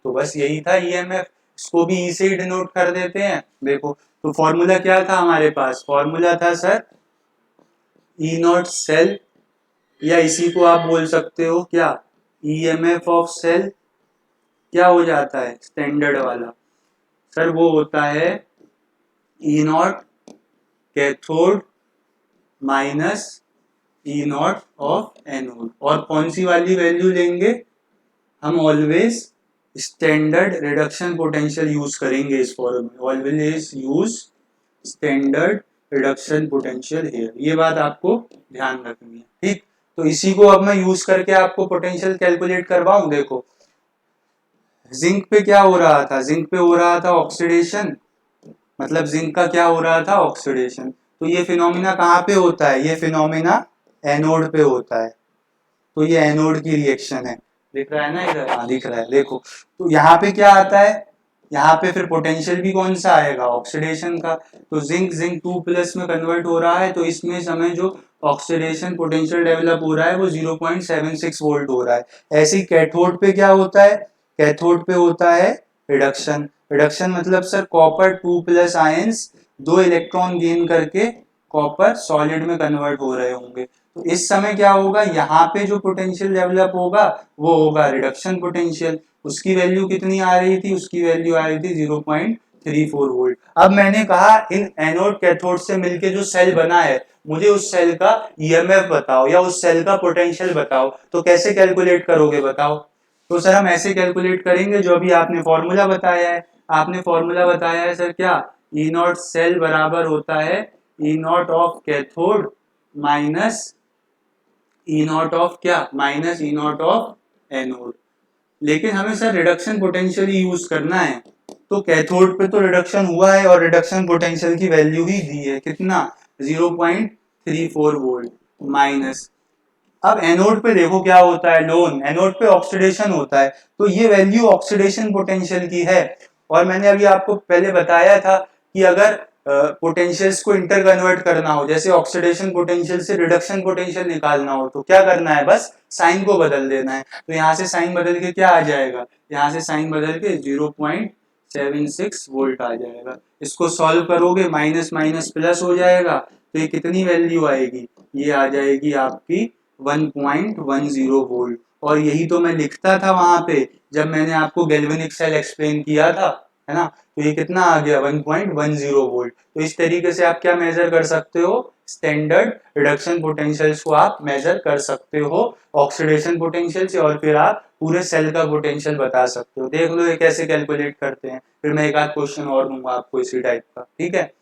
तो बस यही था EMF, इसको भी ई से ही डिनोट कर देते हैं। देखो, तो फॉर्मूला क्या था हमारे पास, फॉर्मूला था सर ई नॉट सेल, या इसी को आप बोल सकते हो क्या, EMF ऑफ सेल क्या हो जाता है स्टैंडर्ड वाला, सर वो होता है E naught cathode minus E naught of anode. और कौन सी वाली वैल्यू लेंगे, हम always standard reduction potential use करेंगे इस फॉर्म में, always use standard reduction potential here, ये बात आपको ध्यान रखनी है। ठीक, तो इसी को अब मैं यूज करके आपको पोटेंशियल कैलकुलेट करवाऊं। देखो, जिंक पे क्या हो रहा था, जिंक पे हो रहा था ऑक्सीडेशन, मतलब जिंक का क्या हो रहा था, ऑक्सीडेशन। तो ये फिनोमिना कहाँ पे होता है, ये फिनोमिना एनोड पे होता है, तो ये एनोड की रिएक्शन है, दिख रहा है ना इधर, हाँ दिख रहा है। देखो, तो यहाँ पे क्या आता है, यहाँ पे फिर पोटेंशियल भी कौन सा आएगा, ऑक्सीडेशन का। तो जिंक जिंक 2+ में कन्वर्ट हो रहा है, तो इसमें समय जो ऑक्सीडेशन पोटेंशियल डेवलप हो रहा है वो 0.76 वोल्ट हो रहा है। ऐसे ही कैथोड पे क्या होता है, कैथोड पे होता है रिडक्शन। रिडक्शन मतलब sir copper 2+ ions 2 electron gain करके कॉपर सॉलिड में कन्वर्ट हो रहे होंगे। तो इस समय क्या होगा, यहाँ पे जो पोटेंशियल डेवलप होगा वो होगा रिडक्शन पोटेंशियल। उसकी वैल्यू कितनी आ रही थी, उसकी वैल्यू आ रही थी 0.34 वोल्ट। अब मैंने कहा इन एनोड कैथोड से मिलके जो सेल बना है, मुझे उस सेल का ईएमएफ बताओ या उस सेल का पोटेंशियल बताओ। तो कैसे कैलकुलेट करोगे बताओ? तो सर हम ऐसे कैलकुलेट करेंगे जो अभी आपने फॉर्मूला बताया है। आपने फॉर्मूला बताया है सर क्या, ई नॉट सेल बराबर होता है E naught of cathode minus E naught of क्या, minus E naught of anode. लेकिन हमें सर रिडक्शन पोटेंशियल ही यूज करना है। तो कैथोड पे तो रिडक्शन हुआ है और रिडक्शन पोटेंशियल की वैल्यू ही दी है, कितना, 0.34 वोल्ट माइनस। अब एनोड पे देखो क्या होता है, लोन एनोड पे ऑक्सीडेशन होता है, तो ये वैल्यू ऑक्सीडेशन पोटेंशियल की है। और मैंने अभी आपको पहले बताया था कि अगर पोटेंशियल्स को इंटर कन्वर्ट करना हो, जैसे ऑक्सीडेशन पोटेंशियल से रिडक्शन पोटेंशियल निकालना हो, तो क्या करना है, बस साइन को बदल देना है। तो यहाँ से साइन बदल के क्या आ जाएगा, यहाँ से साइन बदल के 0.76 वोल्ट आ जाएगा। इसको सॉल्व करोगे माइनस माइनस प्लस हो जाएगा, तो ये कितनी वैल्यू आएगी, ये आ जाएगी आपकी 1.10 वोल्ट। और यही तो मैं लिखता था वहां पे जब मैंने आपको गैल्वेनिक सेल एक्सप्लेन किया था, है ना। तो ये कितना आ गया, 1.10 वोल्ट। तो इस तरीके से आप क्या मेजर कर सकते हो, स्टैंडर्ड रिडक्शन पोटेंशियल्स को आप मेजर कर सकते हो ऑक्सीडेशन पोटेंशियल से, और फिर आप पूरे सेल का पोटेंशियल बता सकते हो। देख लो ये कैसे कैलकुलेट करते हैं, फिर मैं एक आध क्वेश्चन और दूंगा आपको इसी टाइप का, ठीक है।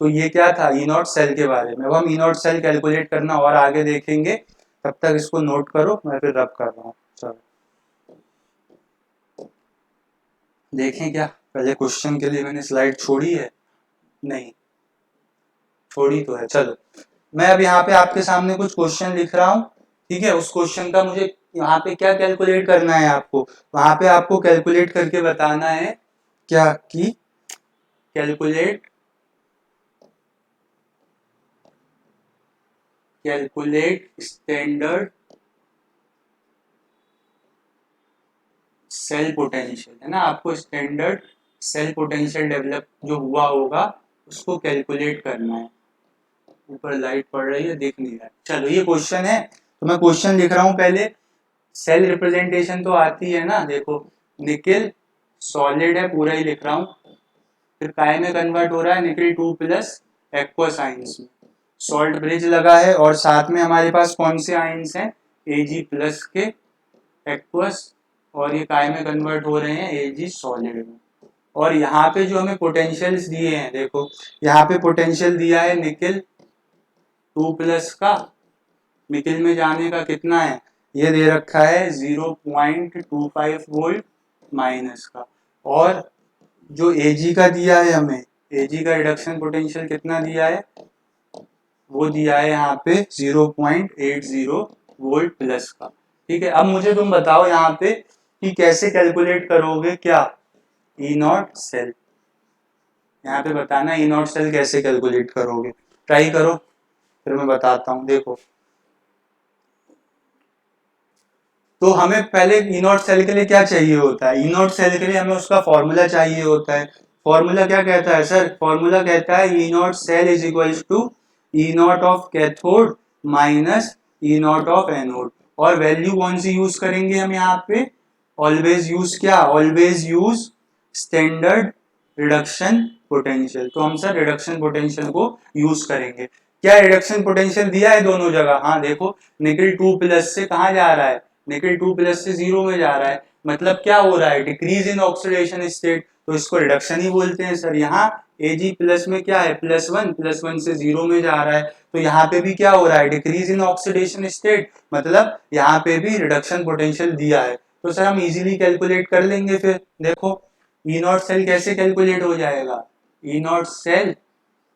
तो ये क्या था, ई नॉट सेल के बारे में। अब हम ई नॉट सेल कैलकुलेट करना और आगे देखेंगे, तब तक इसको नोट करो, मैं फिर रब कर रहा हूँ। चलो देखें क्या, पहले क्वेश्चन के लिए मैंने स्लाइड छोड़ी है, नहीं छोड़ी तो है। चलो मैं अब यहाँ पे आपके सामने कुछ क्वेश्चन लिख रहा हूँ, ठीक है। उस क्वेश्चन का मुझे यहाँ पे क्या कैलकुलेट करना है आपको, वहां पे आपको कैलकुलेट करके बताना है क्या, कि कैलकुलेट स्टैंडर्ड सेल पोटेंशियल, है ना। आपको स्टैंडर्ड सेल पोटेंशियल डेवलप जो हुआ होगा उसको कैलकुलेट करना है। ऊपर लाइट पड़ रही है, दिख नहीं रहा है। चलो ये क्वेश्चन है, तो मैं क्वेश्चन लिख रहा हूँ पहले। सेल रिप्रेजेंटेशन तो आती है ना, देखो निकिल सॉलिड है, पूरा ही लिख रहा हूँ। फिर काय में कन्वर्ट हो रहा है, निकिल 2 प्लस एक्वस आइंस में। सॉल्ट ब्रिज लगा है और साथ में हमारे पास कौन से आइंस हैं, Ag प्लस के एक्वस, और ये काय में कन्वर्ट हो रहे हैं Ag सॉलिड में। और यहाँ पे जो हमें पोटेंशियल्स दिए हैं, देखो यहाँ पे पोटेंशियल दिया है निकिल 2 प्लस का, निकिल में जाने का कितना है, ये दे रखा है 0.25 वोल्ट माइनस का। और जो Ag का दिया है हमें, Ag का रिडक्शन पोटेंशियल कितना दिया है, वो दिया है यहाँ पे 0.80 वोल्ट प्लस का, ठीक है। अब मुझे तुम बताओ यहाँ पे कि कैसे कैलकुलेट करोगे क्या, ई नॉट सेल। यहाँ पे बताना ई नॉट सेल कैसे कैलकुलेट करोगे, ट्राई करो फिर मैं बताता हूँ। देखो तो हमें पहले ई नॉट सेल के लिए क्या चाहिए होता है, ई नॉट सेल के लिए हमें उसका फॉर्मूला चाहिए होता है। फॉर्मूला क्या कहता है सर, फॉर्मूला कहता है E naught cell is equals to E naught of cathode minus E naught of anode. और वैल्यू कौन सी यूज करेंगे हम यहाँ पे, ऑलवेज यूज क्या, always use standard reduction potential. तो हम सर रिडक्शन पोटेंशियल को यूज करेंगे। क्या रिडक्शन पोटेंशियल दिया है दोनों जगह, हाँ देखो निकिल 2 प्लस से कहाँ जा रहा है, निकिल 2 प्लस से 0 में जा रहा है, मतलब क्या हो रहा है, डिक्रीज इन ऑक्सीडेशन स्टेट, तो इसको रिडक्शन ही बोलते हैं सर। यहाँ Ag प्लस में क्या है, +1 से 0 में जा रहा है, तो यहाँ पे भी क्या हो रहा है, डिक्रीज इन ऑक्सीडेशन स्टेट, मतलब यहाँ पे भी रिडक्शन पोटेंशियल दिया है। तो सर हम इजीली कैलकुलेट कर लेंगे। फिर देखो ई नॉट सेल कैसे कैलकुलेट हो जाएगा, ई नॉट सेल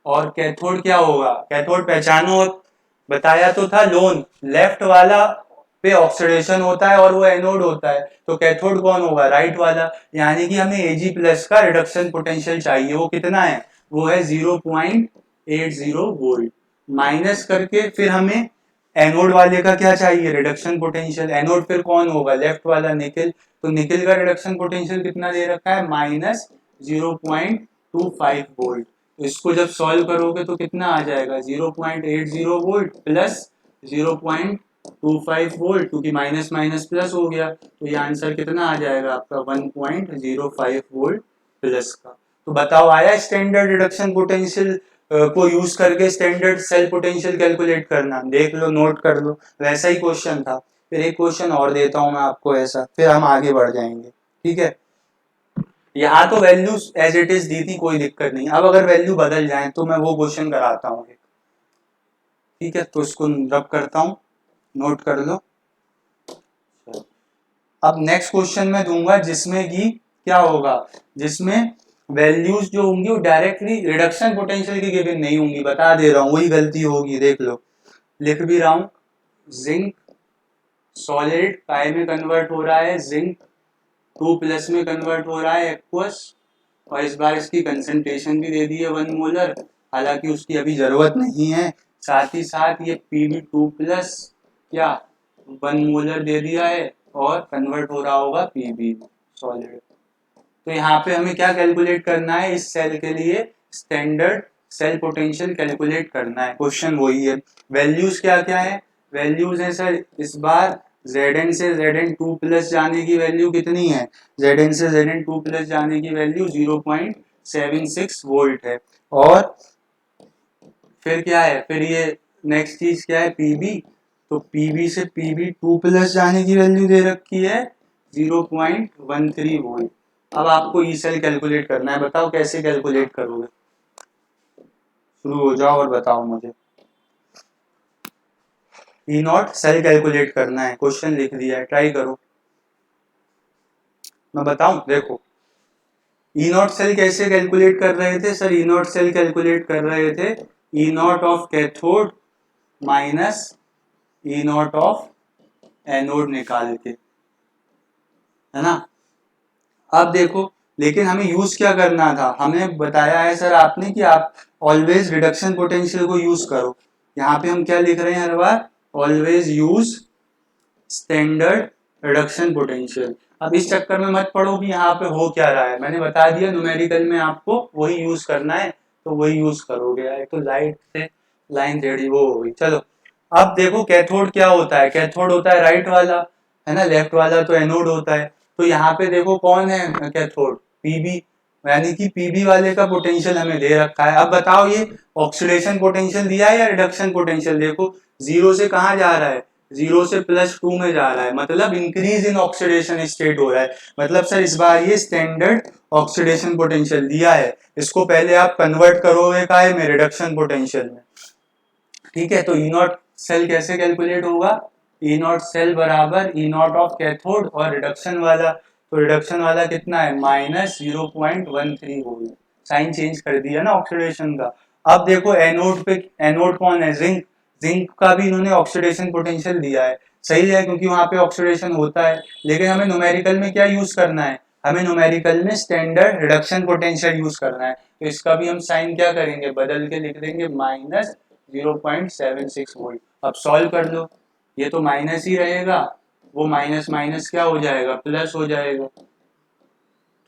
और कैथोड क्या होगा, कैथोड पहचानो, बताया तो था लोन, लेफ्ट वाला पे ऑक्सीडेशन होता है और वो एनोड होता है, तो कैथोड कौन होगा, राइट वाला। यानी कि हमें Ag प्लस का रिडक्शन पोटेंशियल चाहिए, वो कितना है, वो है 0.80 वोल्ट माइनस करके, फिर हमें एनोड वाले का क्या चाहिए, रिडक्शन पोटेंशियल। एनोड फिर कौन होगा, लेफ्ट वाला निकिल, तो निकिल का रिडक्शन पोटेंशियल कितना दे रखा है, -0.25 वोल्ट। तो इसको जब सॉल्व करोगे तो कितना आ जाएगा 0.80 वोल्ट प्लस 0.25 वोल्ट, क्योंकि माइनस माइनस प्लस हो गया, तो ये आंसर कितना आ जाएगा आपका 1.05 वोल्ट प्लस का। तो बताओ आया स्टैंडर्ड रिडक्शन पोटेंशियल को यूज करके स्टैंडर्ड सेल पोटेंशियल कैलकुलेट करना? देख लो, नोट कर लो, वैसा ही क्वेश्चन था। फिर एक क्वेश्चन और देता हूं मैं आपको ऐसा, फिर हम आगे बढ़ जाएंगे, ठीक है। यहाँ तो वैल्यूज एज इट इज दी थी, कोई दिक्कत नहीं। अब अगर वैल्यू बदल जाए तो मैं वो क्वेश्चन कराता हूँ, ठीक है। तो इसको रब करता हूँ, नोट कर लो। अब नेक्स्ट क्वेश्चन मैं दूंगा जिसमें कि क्या होगा, जिसमें वैल्यूज जो होंगी वो डायरेक्टली रिडक्शन पोटेंशियल की गिवन नहीं होंगी, बता दे रहा हूँ, वही गलती होगी, देख लो। लिख भी रहा हूँ, जिंक सॉलिड काय में कन्वर्ट हो रहा है, जिंक 2+ में कन्वर्ट हो रहा है एक्वस, और इस बार इसकी कंसंट्रेशन भी दे दी है 1 मोलर, हालांकि उसकी अभी जरूरत नहीं है। साथ ही साथ ये Pb2+ क्या 1 मोलर दे दिया है, और कन्वर्ट हो रहा होगा Pb सॉलिड। तो यहाँ पे हमें क्या कैलकुलेट करना है, इस सेल के लिए स्टैंडर्ड सेल पोटेंशियल कैलकुलेट करना है। क्वेश्चन वही है। वैल्यूज क्या क्या है, वैल्यूज है सर इस बार Zn से Zn2+ जाने की वैल्यू कितनी है, Zn से Zn2+ जाने की वैल्यू 0.76 वोल्ट है। और फिर क्या है, फिर ये नेक्स्ट चीज क्या है Pb, तो Pb से Pb2+ जाने की वैल्यू दे रखी है 0.13 वोल्ट। अब आपको ई सेल कैलकुलेट करना है, बताओ कैसे कैलकुलेट करोगे, शुरू हो जाओ और बताओ मुझे। ई नॉट सेल कैलकुलेट करना है, क्वेश्चन लिख दिया है, ट्राई करो। मैं बताऊं, देखो ई नॉट सेल कैसे कैलकुलेट कर रहे थे sir, E naught cell calculate कर रहे थे E naught of cathode minus E naught of anode निकाल के, है ना। अब देखो, लेकिन हमें यूज क्या करना था, हमें बताया है सर आपने कि आप ऑलवेज रिडक्शन पोटेंशियल को यूज करो। यहाँ पे हम क्या लिख रहे हैं हर बार, always use standard reduction potential. अब इस चक्कर में मत पड़ो कि यहाँ पे हो क्या रहा है, मैंने बता दिया न्यूमेरिकल में आपको वही यूज करना है, तो वही यूज करोगे। एक तो लाइट से लाइन रेडी वो हो गई, चलो। अब देखो कैथोड क्या होता है, कैथोड होता है राइट वाला, है ना, लेफ्ट वाला तो एनोड होता है। तो यहाँ पे देखो कौन है कैथोड, पीबी, यानी कि पीबी वाले का पोटेंशियल हमें दे रखा है। अब बताओ ये ऑक्सीडेशन पोटेंशियल दिया है या रिडक्शन पोटेंशियल, देखो जीरो से कहाँ जा रहा है, 0 से +2 में जा रहा है, मतलब इंक्रीज इन ऑक्सीडेशन स्टेट हो रहा है। मतलब सर इस बार ये स्टैंडर्ड ऑक्सीडेशन पोटेंशियल दिया है, इसको पहले आप कन्वर्ट करोगे काय में, रिडक्शन पोटेंशियल में, ठीक है। तो ई नॉट सेल कैसे कैलकुलेट होगा, ई नॉट सेल बराबर ई नॉट ऑफ कैथोड, और रिडक्शन वाला, तो रिडक्शन वाला कितना है -0.13 वोल्ट, साइन चेंज कर दिया ना ऑक्सीडेशन का। अब देखो एनोड पे, एनोड कौन है, जिंक, जिंक का भी इन्होंने ऑक्सीडेशन पोटेंशियल दिया है, सही है, क्योंकि वहां पे ऑक्सीडेशन होता है। लेकिन हमें न्यूमेरिकल में क्या यूज करना है, हमें न्यूमेरिकल में स्टैंडर्ड रिडक्शन पोटेंशियल यूज करना है। तो इसका भी हम साइन क्या करेंगे, बदल के लिख देंगे -0.76 वोल्ट। अब सॉल्व कर लो, ये तो माइनस ही रहेगा, वो माइनस माइनस क्या हो जाएगा, प्लस हो जाएगा।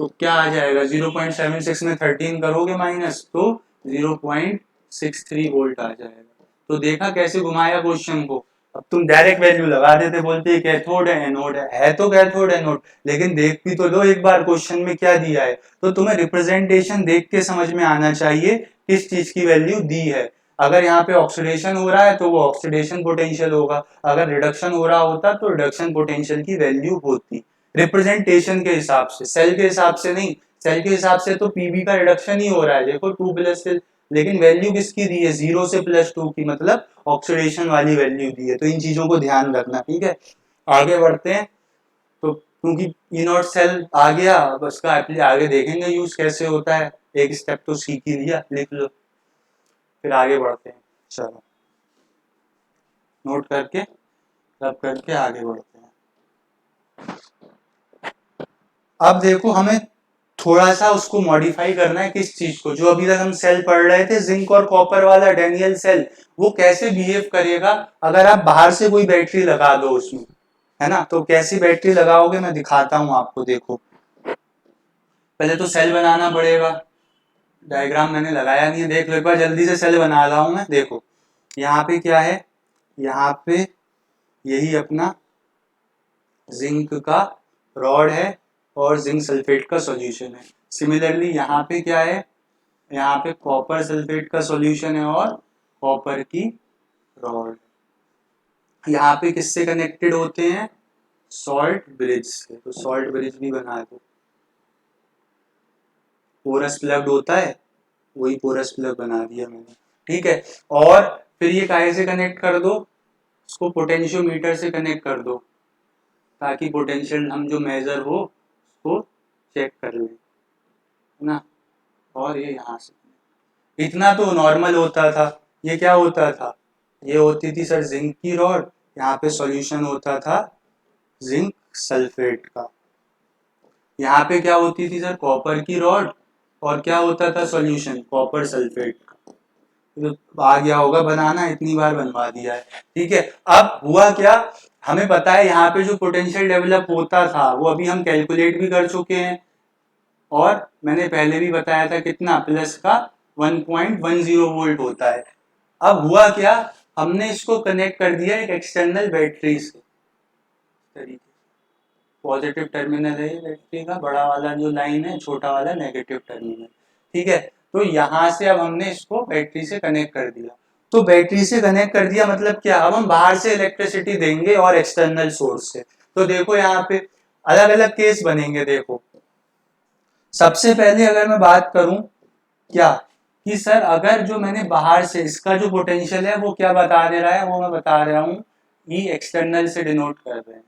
तो क्या आ जाएगा 0.76 में 13 करोगे माइनस, तो 0.63 वोल्ट आ जाएगा। तो देखा कैसे घुमाया क्वेश्चन को। अब तुम डायरेक्ट वैल्यू लगा देते, बोलते कैथोड है एनोड है तो कैथोड एनोड, लेकिन देख भी तो लो एक बार क्वेश्चन में क्या दिया है। तो तुम्हें रिप्रेजेंटेशन देख के समझ में आना चाहिए किस चीज की वैल्यू दी है। अगर यहाँ पे ऑक्सीडेशन हो रहा है तो वो ऑक्सीडेशन पोटेंशियल होगा, अगर रिडक्शन हो रहा होता तो रिडक्शन पोटेंशियल की वैल्यू होती। रिप्रेजेंटेशन के हिसाब से, सेल के हिसाब से नहीं, सेल के हिसाब से तो पीबी का रिडक्शन ही हो रहा है, देखो 2+ से, लेकिन वैल्यू किसकी दी है 0 से +2 की, मतलब ऑक्सीडेशन वाली वैल्यू दी है। तो इन चीजों को ध्यान रखना, ठीक है। आगे बढ़ते हैं, तो क्योंकि ई नॉट सेल आ गया, अब उसका आगे देखेंगे यूज कैसे होता है, एक स्टेप तो सीख ही लिया, लिख लो, फिर आगे बढ़ते हैं। चलो नोट करके रब करके आगे बढ़ते हैं। अब देखो हमें थोड़ा सा उसको मॉडिफाई करना है, किस चीज को, जो अभी तक हम सेल पढ़ रहे थे जिंक और कॉपर वाला डैनियल सेल, वो कैसे बिहेव करेगा अगर आप बाहर से कोई बैटरी लगा दो उसमें, है ना। तो कैसी बैटरी लगाओगे मैं दिखाता हूं आपको, देखो पहले तो सेल बनाना पड़ेगा, डायग्राम मैंने लगाया नहीं है, देख लो एक बार जल्दी से सेल बना रहा हूं मैं। देखो यहाँ पे क्या है, यहाँ पे यही अपना जिंक का रॉड है और जिंक सल्फेट का सॉल्यूशन है। सिमिलरली यहाँ पे क्या है, यहाँ पे कॉपर सल्फेट का सॉल्यूशन है और कॉपर की रॉड। यहाँ पे किससे कनेक्टेड होते हैं, सॉल्ट ब्रिज से, तो सॉल्ट ब्रिज भी बना दो। पोरस प्लग होता है, वही पोरस प्लग बना दिया मैंने, ठीक है। और फिर ये काहे से कनेक्ट कर दो, इसको पोटेंशियोमीटर से कनेक्ट कर दो, ताकि पोटेंशियल हम जो मेजर हो उसको चेक कर लें, है ना। और ये यहाँ से, इतना तो नॉर्मल होता था। ये क्या होता था, ये होती थी सर जिंक की रॉड, यहाँ पे सॉल्यूशन होता था जिंक सल्फेट का। यहाँ पे क्या होती थी सर, कॉपर की रॉड, और क्या होता था सॉल्यूशन, कॉपर सल्फेट का। तो आ गया होगा बनाना, इतनी बार बनवा दिया है, ठीक है। अब हुआ क्या, हमें पता है यहाँ पे जो पोटेंशियल डेवलप होता था वो अभी हम कैलकुलेट भी कर चुके हैं, और मैंने पहले भी बताया था कितना, प्लस का 1.10 वोल्ट होता है। अब हुआ क्या, हमने इसको कनेक्ट कर दिया एक एक्सटर्नल बैटरी से, तरीके पॉजिटिव टर्मिनल है ये बैटरी का, बड़ा वाला जो लाइन है, छोटा वाला नेगेटिव टर्मिनल, ठीक है। तो यहाँ से अब हमने इसको बैटरी से कनेक्ट कर दिया। तो बैटरी से कनेक्ट कर दिया मतलब क्या, अब हम बाहर से इलेक्ट्रिसिटी देंगे और एक्सटर्नल सोर्स से। तो देखो यहाँ पे अलग अलग केस बनेंगे। देखो सबसे पहले अगर मैं बात करूं क्या, कि सर अगर जो मैंने बाहर से, इसका जो पोटेंशियल है वो क्या बता दे रहा है, वो मैं बता रहा हूँ, ई एक्सटर्नल से डिनोट कर रहे हैं,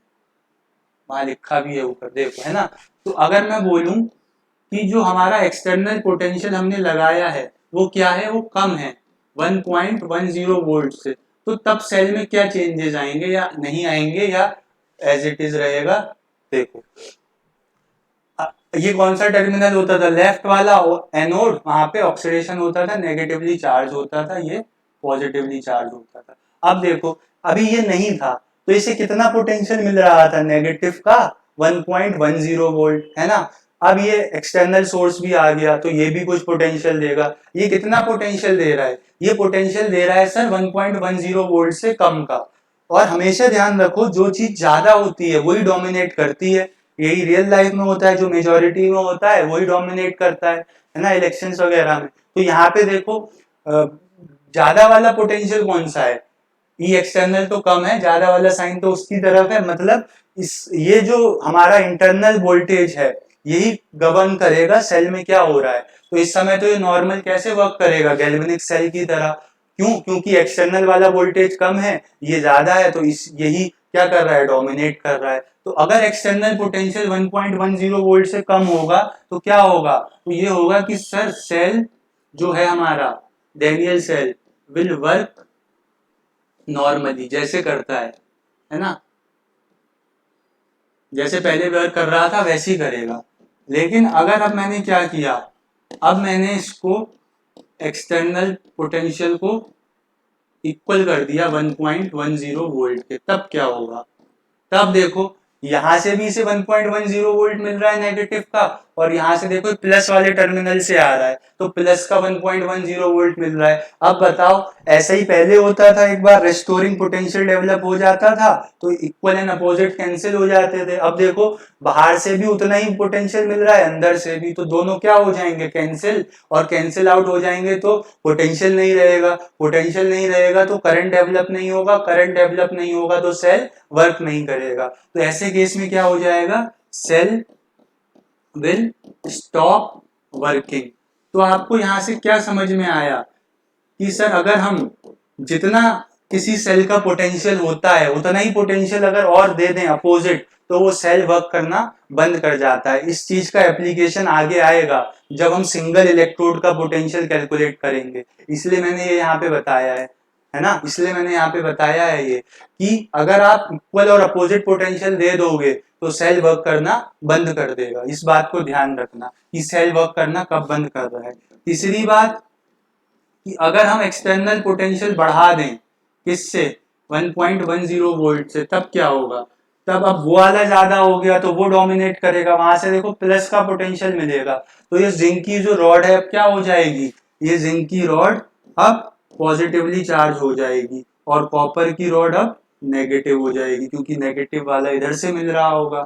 वहां लिखा भी है ऊपर, देखो, है ना। तो अगर मैं बोलूं कि जो हमारा एक्सटर्नल पोटेंशियल हमने लगाया है वो क्या है, वो कम है 1.10 वोल्ट से, तो तब सेल में क्या चेंजेस आएंगे या नहीं आएंगे, या एज इट इज रहेगा। देखो ये कौन सा टर्मिनल होता था, लेफ्ट वाला एनोड, वहां पे ऑक्सीडेशन होता था, नेगेटिवली चार्ज होता था, ये पॉजिटिवली चार्ज होता था। अब देखो अभी ये नहीं था, तो इसे कितना पोटेंशियल मिल रहा था, नेगेटिव का 1.10 वोल्ट, है ना। अब ये एक्सटर्नल सोर्स भी आ गया तो ये भी कुछ पोटेंशियल देगा। ये कितना पोटेंशियल दे रहा है, ये पोटेंशियल दे रहा है सर 1.10 वोल्ट से कम का। और हमेशा ध्यान रखो जो चीज ज्यादा होती है वही डोमिनेट करती है, यही रियल लाइफ में होता है, जो मेजोरिटी में होता है वही डोमिनेट करता है ना, इलेक्शंस वगैरह में। तो यहाँ पे देखो ज्यादा वाला पोटेंशियल कौन सा है, ई एक्सटर्नल तो कम है, ज्यादा वाला साइन तो उसकी तरफ है, मतलब इस ये जो हमारा इंटरनल वोल्टेज है यही गवर्न करेगा सेल में क्या हो रहा है। तो इस समय तो ये नॉर्मल कैसे वर्क करेगा, गैल्वेनिक सेल की तरह। क्यों, क्योंकि एक्सटर्नल वाला वोल्टेज कम है, ये ज्यादा है, तो इस यही क्या कर रहा है, डोमिनेट कर रहा है। तो अगर एक्सटर्नल पोटेंशियल 1.10 वोल्ट से कम होगा तो क्या होगा, तो ये होगा कि सर सेल जो है हमारा Daniell cell will work normally, जैसे करता है ना, जैसे पहले वर्क कर रहा था वैसे ही करेगा। लेकिन अगर अब मैंने क्या किया, अब मैंने इसको एक्सटर्नल पोटेंशियल को इक्वल कर दिया 1.10 वोल्ट के, तब क्या होगा, तब देखो यहां से भी इसे 1.10 वोल्ट मिल रहा है नेगेटिव का, और यहां से देखो प्लस वाले टर्मिनल से आ रहा है तो प्लस का 1.10 वोल्ट मिल रहा है। अब बताओ ऐसा ही पहले होता था, एक बार रेस्टोरिंग पोटेंशियल डेवलप हो जाता था तो इक्वल एंड अपोजिट कैंसिल हो जाते थे। अब देखो बाहर से भी उतना ही पोटेंशियल मिल रहा है, अंदर से भी, तो दोनों क्या हो जाएंगे, कैंसिल, और कैंसिल आउट हो जाएंगे तो पोटेंशियल नहीं रहेगा, पोटेंशियल नहीं रहेगा तो करंट डेवलप नहीं होगा, करंट डेवलप नहीं होगा तो सेल वर्क नहीं करेगा। तो ऐसे केस में क्या हो जाएगा, सेल विल स्टॉप वर्किंग। तो आपको यहां से क्या समझ में आया कि सर अगर हम जितना किसी सेल का पोटेंशियल होता है उतना ही पोटेंशियल अगर और दे दें अपोजिट तो वो सेल वर्क करना बंद कर जाता है। इस चीज का एप्लीकेशन आगे आएगा जब हम सिंगल इलेक्ट्रोड का पोटेंशियल कैलकुलेट करेंगे, इसलिए मैंने ये यहाँ पे बताया है ना, इसलिए मैंने यहाँ पे बताया है ये कि अगर आप इक्वल और अपोजिट पोटेंशियल दे दोगे तो सेल वर्क करना बंद कर देगा। इस बात को ध्यान रखना कि सेल वर्क करना कब बंद कर रहा है। तीसरी बात कि अगर हम एक्सटर्नल पोटेंशियल बढ़ा दें किससे, 1.10 वोल्ट से, तब क्या होगा, तब अब वो वाला ज्यादा हो गया तो वो डोमिनेट करेगा, वहां से देखो प्लस का पोटेंशियल मिलेगा, तो ये जिंक की जो रॉड है अब क्या हो जाएगी, ये जिंक की रॉड अब पॉजिटिवली चार्ज हो जाएगी और कॉपर की रॉड अब नेगेटिव हो जाएगी, क्योंकि नेगेटिव वाला इधर से मिल रहा होगा।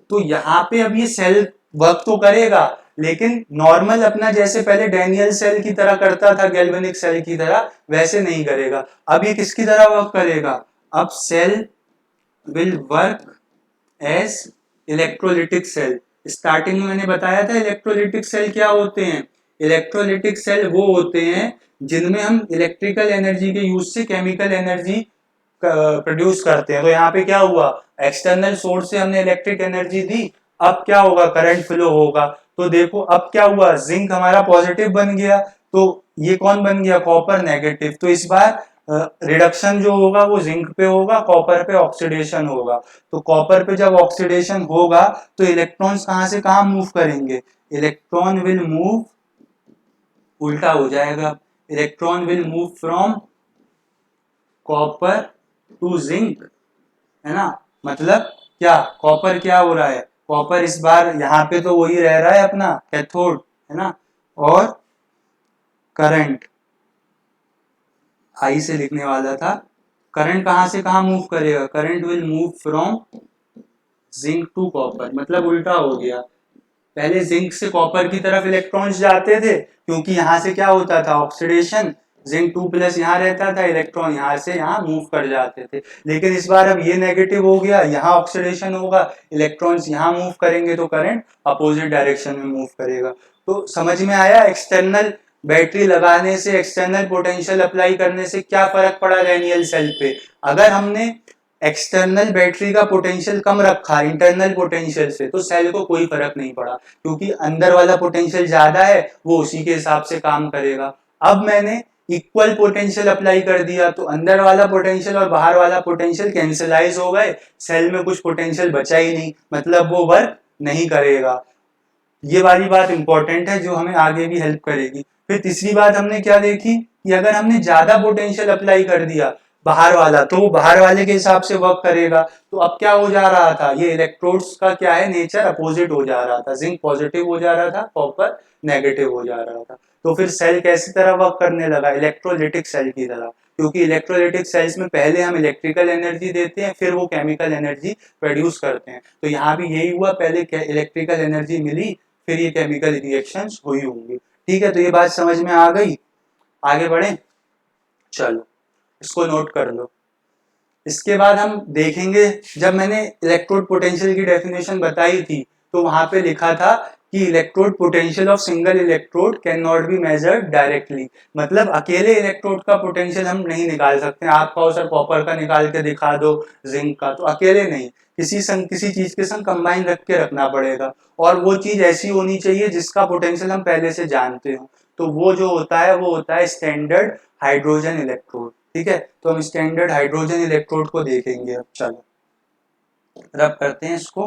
तो यहाँ पे अब ये सेल वर्क तो करेगा, लेकिन नॉर्मल अपना जैसे पहले डैनियल सेल की तरह करता था, गैल्वेनिक सेल की तरह, वैसे नहीं करेगा। अब ये किसकी तरह वर्क करेगा, अब cell will work as electrolytic cell. Starting में मैंने बताया था इलेक्ट्रोलिटिक सेल क्या होते हैं। इलेक्ट्रोलिटिक सेल वो होते हैं जिनमें हम इलेक्ट्रिकल एनर्जी के यूज से केमिकल एनर्जी प्रोड्यूस करते हैं। तो यहाँ पे क्या हुआ, एक्सटर्नल सोर्स से हमने इलेक्ट्रिक एनर्जी दी, अब क्या होगा, करंट फ्लो होगा। तो देखो अब क्या हुआ, जिंक हमारा पॉजिटिव बन गया, तो ये कौन बन गया, कॉपर नेगेटिव। तो इस बार रिडक्शन जो होगा वो जिंक पे होगा, कॉपर पे ऑक्सीडेशन होगा। तो कॉपर पे जब ऑक्सीडेशन होगा तो इलेक्ट्रॉन्स कहां से कहां मूव करेंगे, इलेक्ट्रॉन विल मूव, उल्टा हो जाएगा, electron will move from copper two zinc, है ना। मतलब क्या, कॉपर क्या हो रहा है, कॉपर इस बार यहाँ पे तो वही रह रहा है अपना कैथोड, है ना। और करंट आई से लिखने वाला था, करंट कहां से कहां मूव करेगा, current will move from zinc to copper, मतलब उल्टा हो गया। पहले जिंक से कॉपर की तरफ इलेक्ट्रॉन्स जाते थे, क्योंकि यहाँ से क्या होता था, ऑक्सीडेशन, जिंक 2+ यहाँ रहता था, इलेक्ट्रॉन यहाँ से यहाँ मूव कर जाते थे। लेकिन इस बार अब ये नेगेटिव हो गया, यहाँ ऑक्सीडेशन होगा, इलेक्ट्रॉन्स यहाँ मूव करेंगे, तो करंट अपोजिट डायरेक्शन में मूव करेगा। तो समझ में आया, एक्सटर्नल बैटरी लगाने से, एक्सटर्नल पोटेंशियल अप्लाई करने से क्या फर्क पड़ा डैनियल सेल पे। अगर हमने एक्सटर्नल बैटरी का पोटेंशियल कम रखा इंटरनल पोटेंशियल से, तो सेल को कोई फर्क नहीं पड़ा, क्योंकि अंदर वाला पोटेंशियल ज्यादा है, वो उसी के हिसाब से काम करेगा। अब मैंने इक्वल पोटेंशियल अप्लाई कर दिया, तो अंदर वाला पोटेंशियल और बाहर वाला पोटेंशियल कैंसिलाइज हो गए, सेल में कुछ पोटेंशियल बचा ही नहीं, मतलब वो वर्क नहीं करेगा। ये वाली बात इंपॉर्टेंट है जो हमें आगे भी हेल्प करेगी। फिर तीसरी बात हमने क्या देखी कि अगर हमने ज्यादा पोटेंशियल अप्लाई कर दिया बाहर वाला, तो वो बाहर वाले के हिसाब से वर्क करेगा। तो अब क्या हो जा रहा था, ये इलेक्ट्रोड्स का क्या है नेचर, अपोजिट हो जा रहा था, जिंक पॉजिटिव हो जा रहा था, कॉपर नेगेटिव हो जा रहा था। तो फिर सेल कैसी तरह वर्क करने लगा, इलेक्ट्रोलिटिक सेल की तरह, क्योंकि इलेक्ट्रोलिटिक सेल्स में पहले हम इलेक्ट्रिकल एनर्जी देते हैं, फिर वो केमिकल एनर्जी प्रोड्यूस करते हैं। तो यहाँ भी यही हुआ, पहले इलेक्ट्रिकल एनर्जी मिली, फिर ये केमिकल रिएक्शंस हुई होंगी। ठीक है, तो ये बात समझ में आ गई, आगे बढ़े, चलो इसको नोट कर लो। इसके बाद हम देखेंगे, जब मैंने इलेक्ट्रोड पोटेंशियल की डेफिनेशन बताई थी, तो वहां पे लिखा था कि electrode potential of single electrode can not be measured directly, मतलब अकेले इलेक्ट्रोड का पोटेंशियल हम नहीं निकाल सकते। आप कहो सर कॉपर का निकाल के दिखा दो, जिंक का, तो अकेले नहीं, किसी चीज के संग कंबाइन रख के रखना पड़ेगा, और वो चीज ऐसी होनी चाहिए जिसका पोटेंशियल हम पहले से जानते हो। तो वो जो होता है वो होता है स्टैंडर्ड हाइड्रोजन इलेक्ट्रोड। ठीक है, तो हम स्टैंडर्ड हाइड्रोजन इलेक्ट्रोड को देखेंगे। अब चलो रब करते हैं इसको,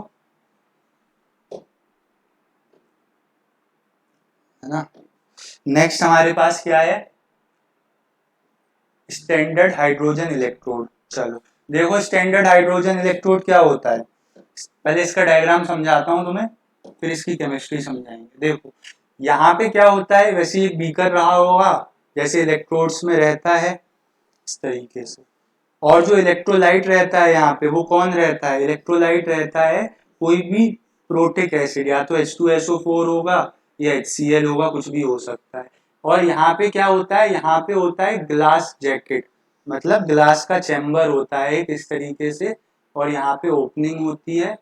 है ना। नेक्स्ट हमारे पास क्या है, स्टैंडर्ड हाइड्रोजन इलेक्ट्रोड। चलो देखो स्टैंडर्ड हाइड्रोजन इलेक्ट्रोड क्या होता है, पहले इसका डायग्राम समझाता हूं तुम्हें, फिर इसकी केमिस्ट्री समझाएंगे। देखो यहाँ पे क्या होता है, वैसे एक बीकर रहा होगा जैसे इलेक्ट्रोड्स में रहता है इस तरीके से, और जो इलेक्ट्रोलाइट रहता है यहाँ पे वो कौन रहता है, इलेक्ट्रोलाइट रहता है कोई भी प्रोटिक एसिड, या तो H2SO4 होगा या HCl होगा, कुछ भी हो सकता है। और यहाँ पे क्या होता है, यहाँ पे होता है ग्लास जैकेट, मतलब ग्लास का चैम्बर होता है एक इस तरीके से, और यहाँ पे ओपनिंग होती है,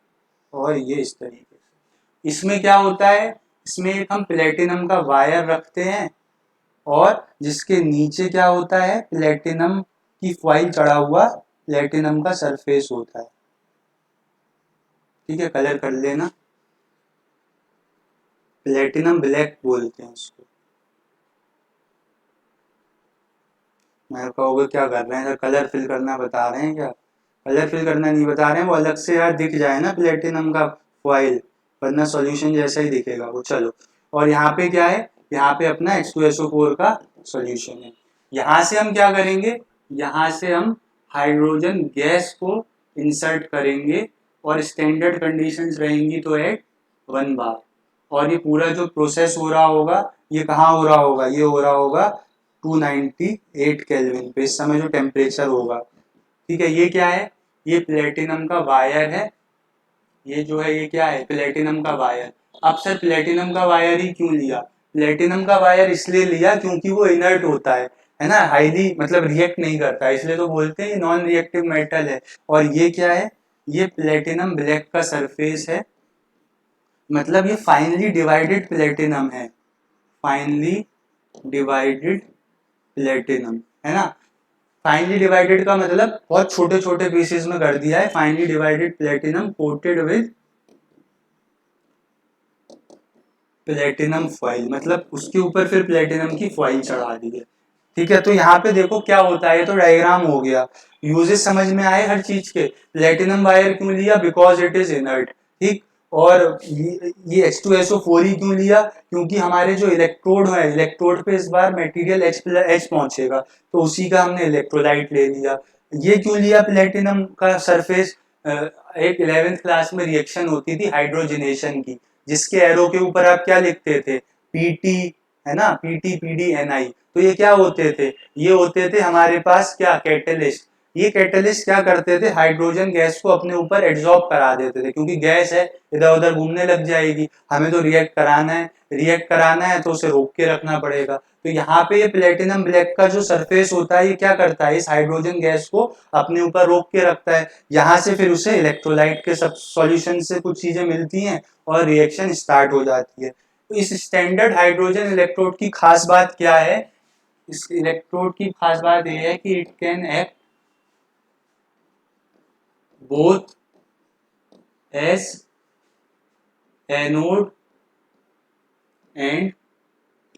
और ये इस तरीके से। इसमें क्या होता है, इसमें एक हम प्लेटिनम का वायर रखते हैं, और जिसके नीचे क्या होता है, प्लेटिनम की फॉइल चढ़ा हुआ प्लेटिनम का सरफेस होता है। ठीक है, कलर कर लेना, प्लेटिनम ब्लैक बोलते हैं उसको। मैं कहोगे क्या कर रहे हैं सर, कलर फिल करना बता रहे हैं क्या, कलर फिल करना नहीं बता रहे हैं, वो अलग से यार दिख जाए ना प्लेटिनम का फॉइल, वरना सॉल्यूशन जैसा ही दिखेगा वो। चलो, और यहाँ पे क्या है, यहाँ पे अपना H2SO4 का सॉल्यूशन है। यहाँ से हम क्या करेंगे, यहाँ से हम हाइड्रोजन गैस को इंसर्ट करेंगे, और स्टैंडर्ड कंडीशंस रहेंगी तो एट 1 बार। और ये पूरा जो प्रोसेस हो रहा होगा ये कहाँ हो रहा होगा, ये हो रहा होगा 298 केल्विन पे इस समय जो टेम्परेचर होगा। ठीक है, ये क्या है, ये प्लेटिनम का वायर है, ये जो है ये क्या है, प्लेटिनम का वायर। अब सर प्लेटिनम का वायर ही क्यों लिया, प्लेटिनम का वायर इसलिए लिया क्योंकि वो इनर्ट होता है ना, हाईली मतलब रिएक्ट नहीं करता है, इसलिए तो बोलते हैं ये नॉन रिएक्टिव मेटल है। और ये क्या है, ये प्लेटिनम ब्लैक का सरफेस है, मतलब ये फाइनली डिवाइडेड प्लेटिनम है, फाइनली डिवाइडेड प्लेटिनम है ना। फाइनली डिवाइडेड का मतलब बहुत छोटे छोटे पीसेस में कर दिया है, finally divided platinum coated with platinum foil, मतलब उसके ऊपर फिर प्लेटिनम की फॉइल चढ़ा दी है। ठीक है, तो यहाँ पे देखो क्या होता है, तो डायग्राम हो गया, यूजेस समझ में आए हर चीज के। प्लेटिनम वायर क्यों लिया, बिकॉज इट इज इनर्ट। ठीक, और ये H2SO4 ही क्यों लिया, क्योंकि हमारे जो इलेक्ट्रोड है, इलेक्ट्रोड पे इस बार मटेरियल H पहुंचेगा, तो उसी का हमने इलेक्ट्रोलाइट ले लिया। ये क्यों लिया प्लेटिनम का सरफेस, एक 11th क्लास में रिएक्शन होती थी हाइड्रोजनेशन की, जिसके एरो के ऊपर आप क्या लिखते थे, पीटी, है ना, पीटी पीडी एनआई। तो ये क्या होते थे, ये होते थे हमारे पास क्या, कैटलिस्ट। ये कैटलिस्ट क्या करते थे, हाइड्रोजन गैस को अपने ऊपर एड्सॉर्ब करा देते थे, क्योंकि गैस है इधर उधर घूमने लग जाएगी, हमें तो रिएक्ट कराना है, रिएक्ट कराना है तो उसे रोक के रखना पड़ेगा। तो यहाँ पे ये प्लेटिनम ब्लैक का जो सरफेस होता है ये क्या करता है, इस हाइड्रोजन गैस को अपने ऊपर रोक के रखता है, यहाँ से फिर उसे इलेक्ट्रोलाइट के सब सॉल्यूशन से कुछ चीजें मिलती हैं और रिएक्शन स्टार्ट हो जाती है। तो इस स्टैंडर्ड हाइड्रोजन इलेक्ट्रोड की खास बात क्या है, इस इलेक्ट्रोड की खास बात यह है कि it can act both as anode and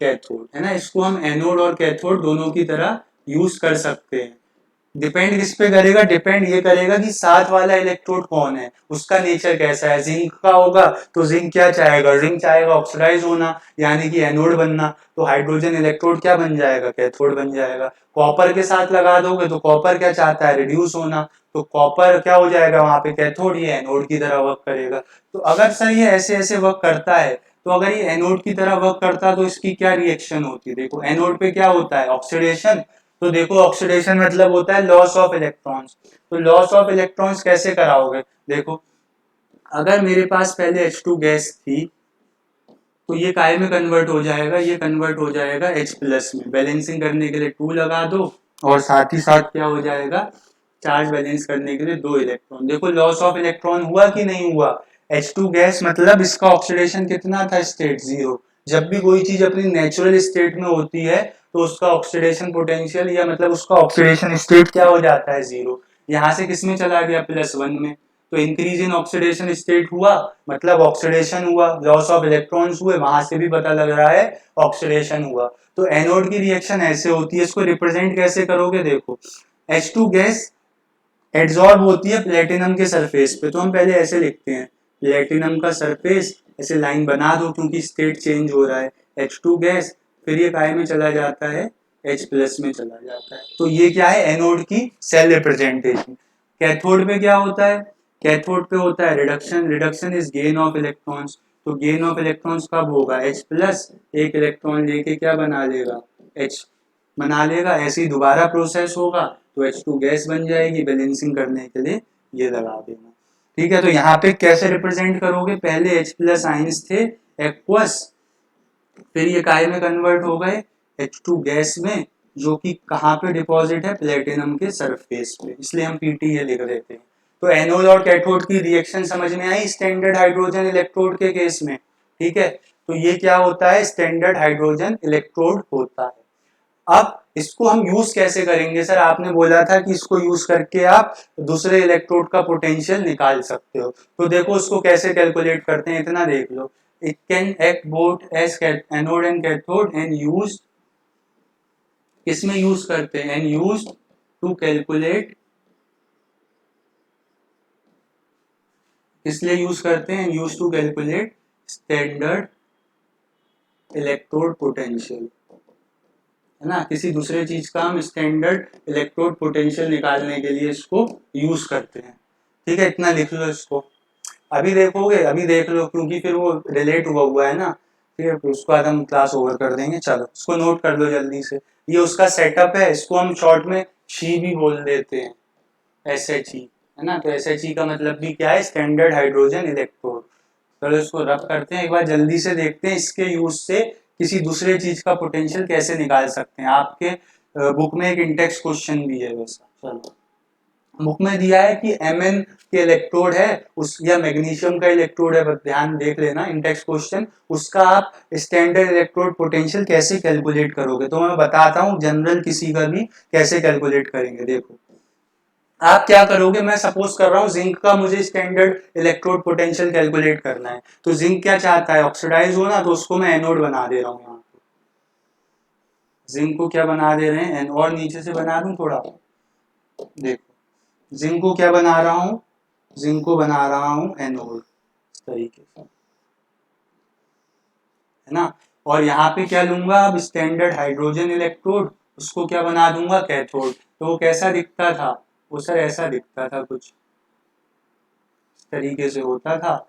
cathode, है ना, इसको हम एनोड और कैथोड दोनों की तरह यूज कर सकते हैं। डिपेंड किस पे करेगा, डिपेंड ये करेगा कि साथ वाला इलेक्ट्रोड कौन है, उसका नेचर कैसा है। जिंक का होगा तो जिंक क्या चाहेगा, जिंक चाहेगा ऑक्सीडाइज होना यानी कि एनोड बनना, तो हाइड्रोजन इलेक्ट्रोड क्या बन जाएगा, कैथोड बन जाएगा। कॉपर के साथ लगा दोगे तो कॉपर क्या चाहता है, रिड्यूस होना, तो कॉपर क्या हो जाएगा वहां पे, कैथोड, ये एनोड की तरह वर्क करेगा। तो अगर सर ये ऐसे ऐसे वर्क करता है, तो अगर ये एनोड की तरह वर्क करता तो इसकी क्या रिएक्शन होती है, देखो एनोड पे क्या होता है, ऑक्सीडेशन। तो देखो ऑक्सीडेशन मतलब होता है लॉस ऑफ इलेक्ट्रॉन्स। तो लॉस ऑफ इलेक्ट्रॉन्स कैसे कराओगे, देखो अगर मेरे पास पहले H2 गैस थी तो ये काय में कन्वर्ट हो जाएगा, ये कन्वर्ट हो जाएगा H प्लस में, बैलेंसिंग करने के लिए 2 लगा दो और साथ ही साथ क्या हो जाएगा, चार्ज बैलेंस करने के लिए 2 इलेक्ट्रॉन। देखो लॉस ऑफ इलेक्ट्रॉन हुआ कि नहीं हुआ, H2 गैस मतलब इसका ऑक्सीडेशन कितना था, स्टेट 0। जब भी कोई चीज अपनी नेचुरल स्टेट में होती है तो उसका ऑक्सीडेशन पोटेंशियल या मतलब उसका ऑक्सीडेशन स्टेट क्या हो जाता है, 0। यहाँ से किस में चला गया, +1 में। तो इंक्रीज इन ऑक्सीडेशन स्टेट हुआ मतलब ऑक्सीडेशन हुआ, लॉस ऑफ इलेक्ट्रॉन्स हुए, वहां से भी पता लग रहा है ऑक्सीडेशन हुआ। तो एनोड की रिएक्शन ऐसे होती है, इसको रिप्रेजेंट कैसे करोगे, देखो H2 गैस एड्सॉर्ब होती है प्लेटिनम के सरफेस पे, तो हम पहले ऐसे लिखते हैं, प्लेटिनम का सरफेस, ऐसे लाइन बना दो क्योंकि स्टेट चेंज हो रहा है, H2 गैस, फिर ये काय में चला जाता है, H प्लस में चला जाता है। तो ये क्या है, एनोड की सेल रिप्रेजेंटेशन। कैथोड पे क्या होता है, कैथोड पे होता है reduction, reduction is gain of electrons. तो गेन ऑफ इलेक्ट्रॉन्स कब होगा, H प्लस एक इलेक्ट्रॉन लेके क्या बना लेगा, H बना लेगा, ऐसे ही दोबारा प्रोसेस होगा तो H2 गैस बन जाएगी, बैलेंसिंग करने के लिए ये लगा देना। ठीक है, तो यहाँ पे कैसे रिप्रेजेंट करोगे, पहले H प्लस आइंस थे एक्वस, फिर ये काय में कन्वर्ट हो गए H2 गैस में, जो कि कहाँ पे डिपॉजिट है, प्लेटिनम के सरफेस पे, इसलिए हम पीटी ये लिख देते हैं। तो एनोड और कैथोड की रिएक्शन समझ में आई स्टैंडर्ड हाइड्रोजन इलेक्ट्रोड के केस में। ठीक है, तो ये क्या होता है, स्टैंडर्ड हाइड्रोजन इलेक्ट्रोड होता है। अब इसको हम यूज कैसे करेंगे, सर आपने बोला था कि इसको यूज करके आप दूसरे इलेक्ट्रोड का पोटेंशियल निकाल सकते हो, तो देखो उसको कैसे कैलकुलेट करते हैं, इतना देख लो। It can act both as anode and cathode and use, किसमें यूज करते हैं, एंड यूज टू कैलकुलेट, इसलिए यूज करते हैं, use to calculate standard electrode potential, है ना, किसी दूसरे चीज का हम स्टैंडर्ड इलेक्ट्रोड पोटेंशियल निकालने के लिए इसको यूज करते हैं। ठीक है, इतना लिख लो इसको। अभी देखोगे, अभी देख लो, क्योंकि फिर वो रिलेट हुआ है ना, फिर उसके बाद हम क्लास ओवर कर देंगे। चलो उसको नोट कर लो जल्दी से। ये उसका सेटअप है, इसको हम शॉर्ट में शी भी बोल देते हैं, SHE, है ना। तो SHE का मतलब भी क्या है, स्टैंडर्ड हाइड्रोजन इलेक्ट्रोड। चलो इसको रब करते हैं एक बार, जल्दी से देखते हैं इसके यूज से किसी दूसरे चीज का पोटेंशियल कैसे निकाल सकते हैं। आपके बुक में एक इंडेक्स क्वेश्चन भी है वैसा। चलो बुक में दिया है कि Mn के इलेक्ट्रोड है उस, या मैग्नीशियम का इलेक्ट्रोड है, बस ध्यान देख लेना इंडेक्स क्वेश्चन, उसका आप स्टैंडर्ड इलेक्ट्रोड पोटेंशियल कैसे कैलकुलेट करोगे। तो मैं बताता हूँ जनरल किसी का भी कैसे कैलकुलेट करेंगे। देखो आप क्या करोगे, मैं सपोज कर रहा हूँ जिंक का मुझे स्टैंडर्ड इलेक्ट्रोड पोटेंशियल कैलकुलेट करना है, तो जिंक क्या चाहता है, ऑक्सीडाइज होना, तो उसको मैं एनोड बना दे रहा हूँ यहाँ पे। जिंक को क्या बना दे रहे हैं, और नीचे से बना दूं थोड़ा, देखो जिंक को क्या बना रहा हूँ, जिंक को बना रहा हूँ एनोड इस तरीके से, है ना। और यहाँ पे क्या लूंगा अब, स्टैंडर्ड हाइड्रोजन इलेक्ट्रोड, उसको क्या बना दूंगा कैथोड। तो वो कैसा दिखता था, वो सर ऐसा दिखता था, कुछ इस तरीके से होता था।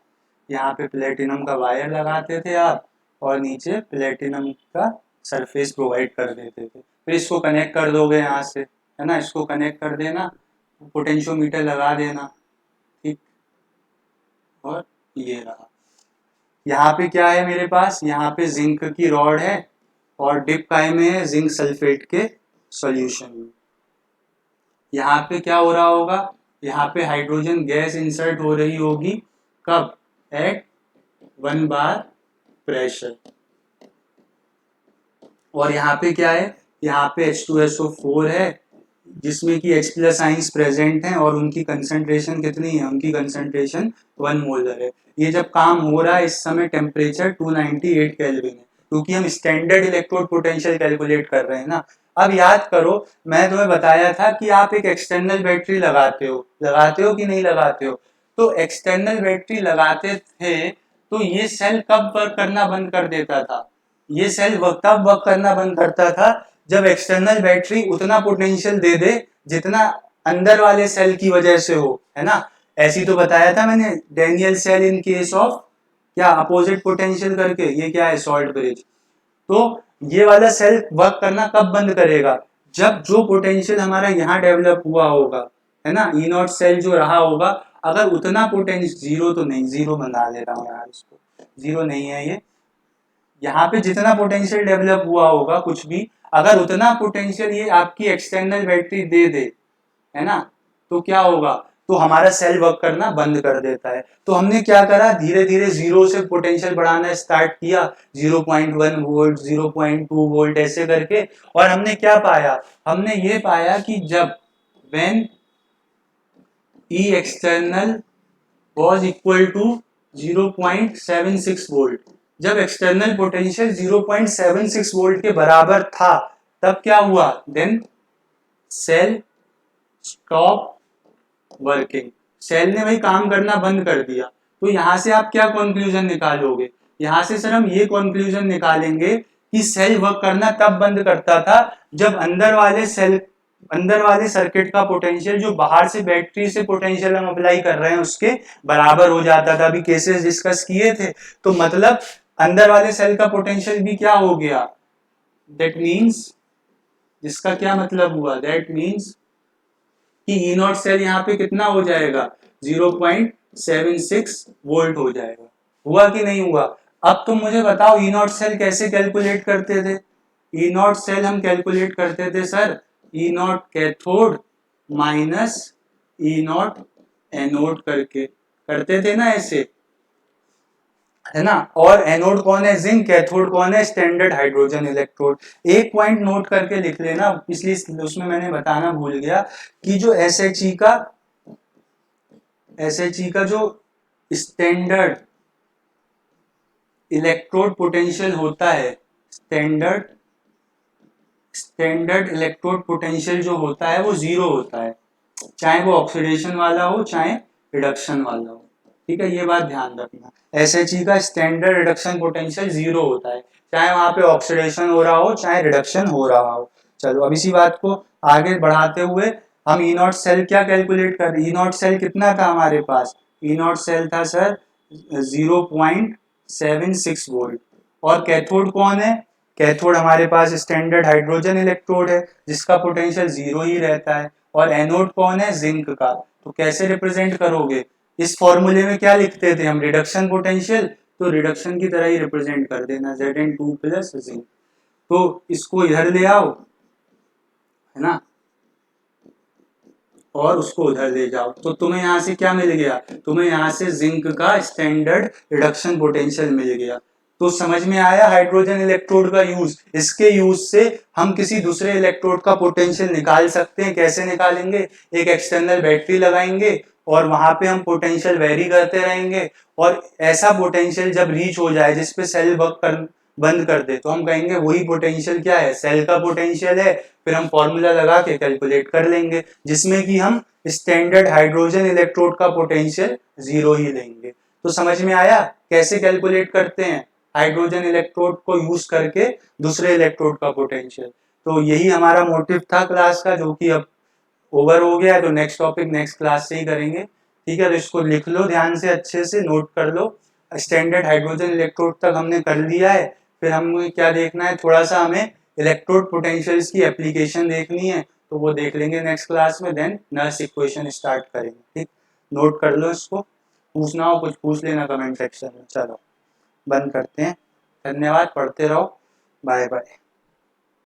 यहाँ पे प्लेटिनम का वायर लगाते थे आप, और नीचे प्लेटिनम का सरफेस प्रोवाइड कर देते थे। फिर इसको कनेक्ट कर दोगे यहाँ से, है ना, इसको कनेक्ट कर देना, पोटेंशियोमीटर लगा देना, ठीक। और ये रहा, यहाँ पे क्या है मेरे पास, यहाँ पे जिंक की रॉड है, और डिप काय में है जिंक सल्फेट के सॉल्यूशन में। यहाँ पे क्या हो रहा होगा, यहाँ पे हाइड्रोजन गैस इंसर्ट हो रही होगी, कब, एट 1 बार प्रेशर। और यहाँ पे क्या है, यहाँ पे H2SO4 है, जिसमें कि H प्लस आइंस प्रेजेंट हैं, और उनकी कंसंट्रेशन कितनी है, उनकी कंसंट्रेशन 1 मोलर है। ये जब काम हो रहा है इस समय टेम्परेचर 298 केल्विन है, क्योंकि हम स्टैंडर्ड इलेक्ट्रोड पोटेंशियल कैलकुलेट कर रहे हैं ना। अब याद करो, मैं तुम्हें बताया था कि आप एक एक्सटर्नल बैटरी लगाते हो कि नहीं लगाते हो। तो एक्सटर्नल बैटरी लगाते थे तो ये सेल कब वर्क करना बंद कर देता था, ये सेल तब वर्क करना बंद करता था जब एक्सटर्नल बैटरी उतना पोटेंशियल दे दे जितना अंदर वाले सेल की वजह से हो, है ना। ऐसी तो बताया था मैंने, Daniell cell in case of क्या, अपोजिट पोटेंशियल करके, ये क्या है, सॉल्ट ब्रिज। तो ये वाला सेल वर्क करना कब बंद करेगा, जब जो पोटेंशियल हमारा यहाँ डेवलप हुआ होगा, है ना, ई नॉट सेल जो रहा होगा, अगर उतना पोटेंशियल, जीरो तो नहीं, जीरो बना ले रहा हूँ यार इसको, जीरो नहीं है ये, यहाँ पे जितना पोटेंशियल डेवलप हुआ होगा कुछ भी, अगर उतना पोटेंशियल ये आपकी एक्सटर्नल बैटरी दे दे, है ना, तो क्या होगा, तो हमारा सेल वर्क करना बंद कर देता है। तो हमने क्या करा, धीरे धीरे जीरो से पोटेंशियल बढ़ाना स्टार्ट किया, 0.1 वोल्ट, 0.2 वोल्ट ऐसे करके। और हमने क्या पाया, हमने ये पाया कि जब when E external was equal to 0.76 volt, जब एक्सटर्नल पोटेंशियल 0.76 वोल्ट के बराबर था, तब क्या हुआ, then cell stop working, cell ने भाई काम करना बंद कर दिया। तो यहां से आप क्या कंक्लूजन निकालोगे, यहां से सर हम ये कंक्लूजन निकालेंगे कि सेल वर्क करना तब बंद करता था जब अंदर वाले सर्किट का पोटेंशियल जो बाहर से बैटरी से पोटेंशियल हम अप्लाई कर रहे हैं उसके बराबर हो जाता था। अभी केसेस डिस्कस किए थे, तो मतलब अंदर वाले सेल का पोटेंशियल भी क्या हो गया, दैट मीन्स, जिसका क्या मतलब हुआ, दैट मीन्स कि ई नॉट सेल यहाँ पे कितना हो जाएगा, 0.76 वोल्ट हो जाएगा। हुआ कि नहीं हुआ। अब तुम मुझे बताओ ई नॉट सेल कैसे कैलकुलेट करते थे। ई नॉट सेल हम कैलकुलेट करते थे sir, E naught cathode minus E naught anode करके करते थे ना ऐसे, है ना। और एनोड कौन है, जिंक, कैथोड कौन है, स्टैंडर्ड हाइड्रोजन इलेक्ट्रोड। एक पॉइंट नोट करके लिख लेना, इसलिए उसमें मैंने बताना भूल गया कि जो SHE का जो स्टैंडर्ड इलेक्ट्रोड पोटेंशियल होता है, स्टैंडर्ड इलेक्ट्रोड पोटेंशियल जो होता है वो जीरो होता है, चाहे वो ऑक्सीडेशन वाला हो चाहे रिडक्शन वाला हो। ठीक है, ये बात ध्यान रखना, SHE का स्टैंडर्ड रिडक्शन पोटेंशियल जीरो होता है, चाहे वहां पे ऑक्सीडेशन हो रहा हो चाहे रिडक्शन हो रहा हो। चलो अब इसी बात को आगे बढ़ाते हुए हम ई नॉट सेल क्या कैलकुलेट कर, ई नॉट सेल कितना था हमारे पास, ई नॉट सेल था सर 0.76 वोल्ट। और कैथोड कौन है? कैथोड हमारे पास स्टैंडर्ड हाइड्रोजन इलेक्ट्रोड है जिसका पोटेंशियल 0 ही रहता है। और एनोड कौन है? जिंक का। तो कैसे रिप्रेजेंट करोगे? इस फॉर्मूले में क्या लिखते थे हम? रिडक्शन पोटेंशियल, तो रिडक्शन की तरह ही रिप्रेजेंट कर देना Zn2 प्लस जिंक। तो इसको इधर ले आओ, है ना, और उसको उधर ले जाओ, तो तुम्हें यहां से क्या मिल गया? तुम्हें यहां से जिंक का स्टैंडर्ड रिडक्शन पोटेंशियल मिल गया। तो समझ में आया हाइड्रोजन इलेक्ट्रोड का यूज। इसके यूज से हम किसी दूसरे इलेक्ट्रोड का पोटेंशियल निकाल सकते हैं। कैसे निकालेंगे? एक एक्सटर्नल बैटरी लगाएंगे और वहां पे हम पोटेंशियल वेरी करते रहेंगे, और ऐसा पोटेंशियल जब रीच हो जाए जिसपे सेल बंद कर दे, तो हम कहेंगे वही पोटेंशियल क्या है? सेल का पोटेंशियल है। फिर हम फॉर्मूला लगा के कैलकुलेट कर लेंगे, जिसमें कि हम स्टैंडर्ड हाइड्रोजन इलेक्ट्रोड का पोटेंशियल 0 ही लेंगे। तो समझ में आया कैसे कैलकुलेट करते हैं हाइड्रोजन इलेक्ट्रोड को यूज करके दूसरे इलेक्ट्रोड का पोटेंशियल। तो यही हमारा मोटिव था क्लास का, जो कि अब ओवर हो गया। तो नेक्स्ट टॉपिक नेक्स्ट क्लास से ही करेंगे, ठीक है। तो इसको लिख लो ध्यान से, अच्छे से नोट कर लो। स्टैंडर्ड हाइड्रोजन इलेक्ट्रोड तक हमने कर लिया है। फिर हमें क्या देखना है? थोड़ा सा हमें इलेक्ट्रोड पोटेंशियल्स की एप्लीकेशन देखनी है, तो वो देख लेंगे नेक्स्ट क्लास में। देन नर्स इक्वेशन स्टार्ट करेंगे, ठीक। नोट कर लो इसको, पूछना हो कुछ पूछ लेना कमेंट सेक्शन में। चलो बंद करते हैं, धन्यवाद, पढ़ते रहो, बाय बाय।